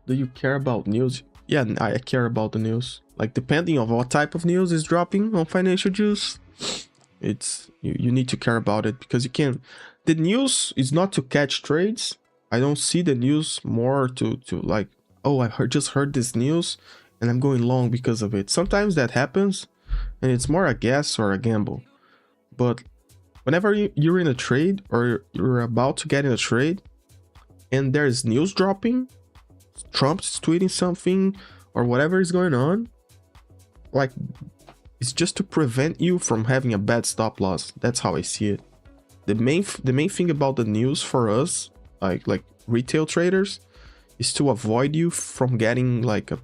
Do you care about news? Yeah, I care about the news. Like, depending on what type of news is dropping on Financial Juice, it's you need to care about it, because you can. The news is not to catch trades. I don't see the news more to like, oh, I just heard this news and I'm going long because of it. Sometimes that happens, and it's more a guess or a gamble. But whenever you're in a trade, or you're about to get in a trade, and there's news dropping, Trump's tweeting something or whatever is going on, like, it's just to prevent you from having a bad stop loss. That's how I see it. The main thing about the news for us, like retail traders, is to avoid you from getting like a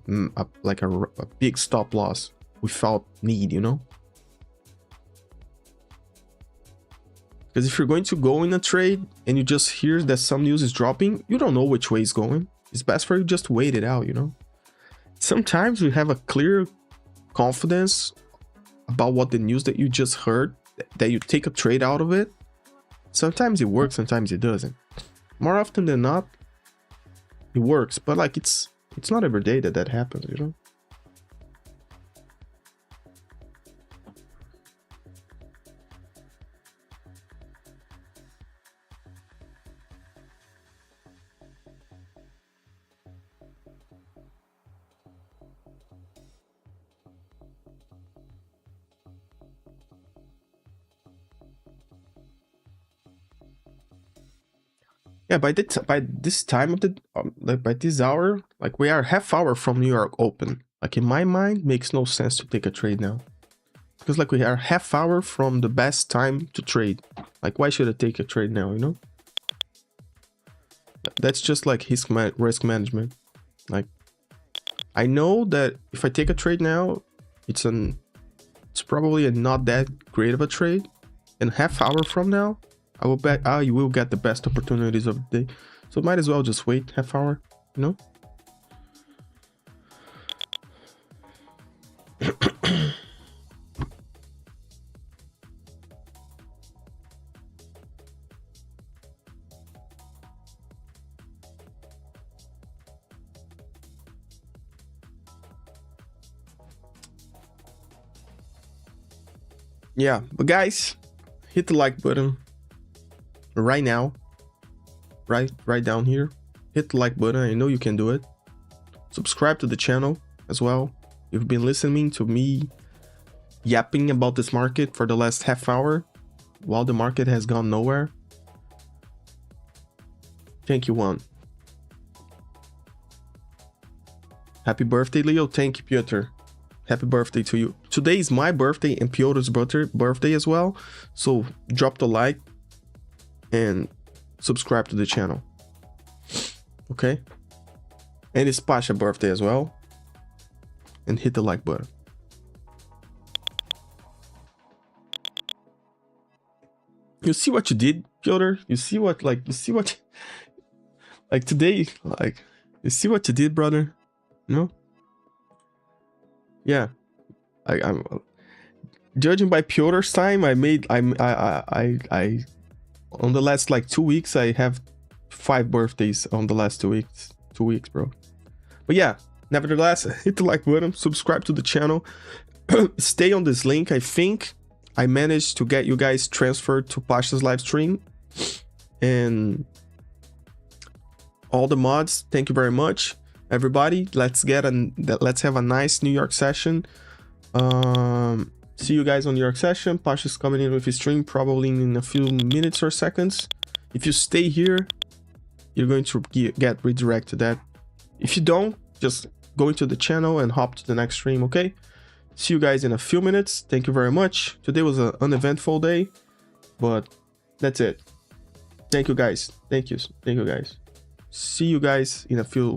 big stop loss without need, you know? Because if you're going to go in a trade and you just hear that some news is dropping, you don't know which way it's going. It's best for you just wait it out, you know? Sometimes we have a clear confidence about what the news that you just heard, that you take a trade out of it. Sometimes it works, sometimes it doesn't. More often than not, it works, but like, it's not every day that happens, you know? Yeah, by this time of the like by this hour, like, we are half hour from New York open. Like, in my mind, makes no sense to take a trade now, because like, we are half hour from the best time to trade. Like, why should I take a trade now, you know? That's just like risk management. Like, I know that if I take a trade now, it's probably not that great of a trade, and half hour from now, I will bet you will get the best opportunities of the day. So might as well just wait half hour, you know? Yeah, but guys, hit the like button right now, right down here. Hit the like button. I know you can do it. Subscribe to the channel as well. You've been listening to me yapping about this market for the last half hour while the market has gone nowhere. Thank you, Juan. Happy birthday, Leo. Thank you, Piotr. Happy birthday to you. Today is my birthday and Piotr's birthday as well. So drop the like and subscribe to the channel. Okay? And it's Pasha's birthday as well. And hit the like button. You see what you did, Piotr? You see what, like today, like, you see what you did, brother? No? Yeah. I'm judging by Piotr's time, on the last like 2 weeks, I have 5 birthdays on the last 2 weeks. 2 weeks, bro. But yeah, nevertheless, hit the like button, subscribe to the channel, stay on this link. I think I managed to get you guys transferred to Pasha's live stream. And all the mods, thank you very much, everybody. Let's have a nice New York session. See you guys on New York session. Pasha's coming in with his stream probably in a few minutes or seconds. If you stay here, you're going to get redirected to that. If you don't, just go into the channel and hop to the next stream, okay? See you guys in a few minutes. Thank you very much. Today was an uneventful day, but that's it. Thank you guys. Thank you guys. See you guys in a few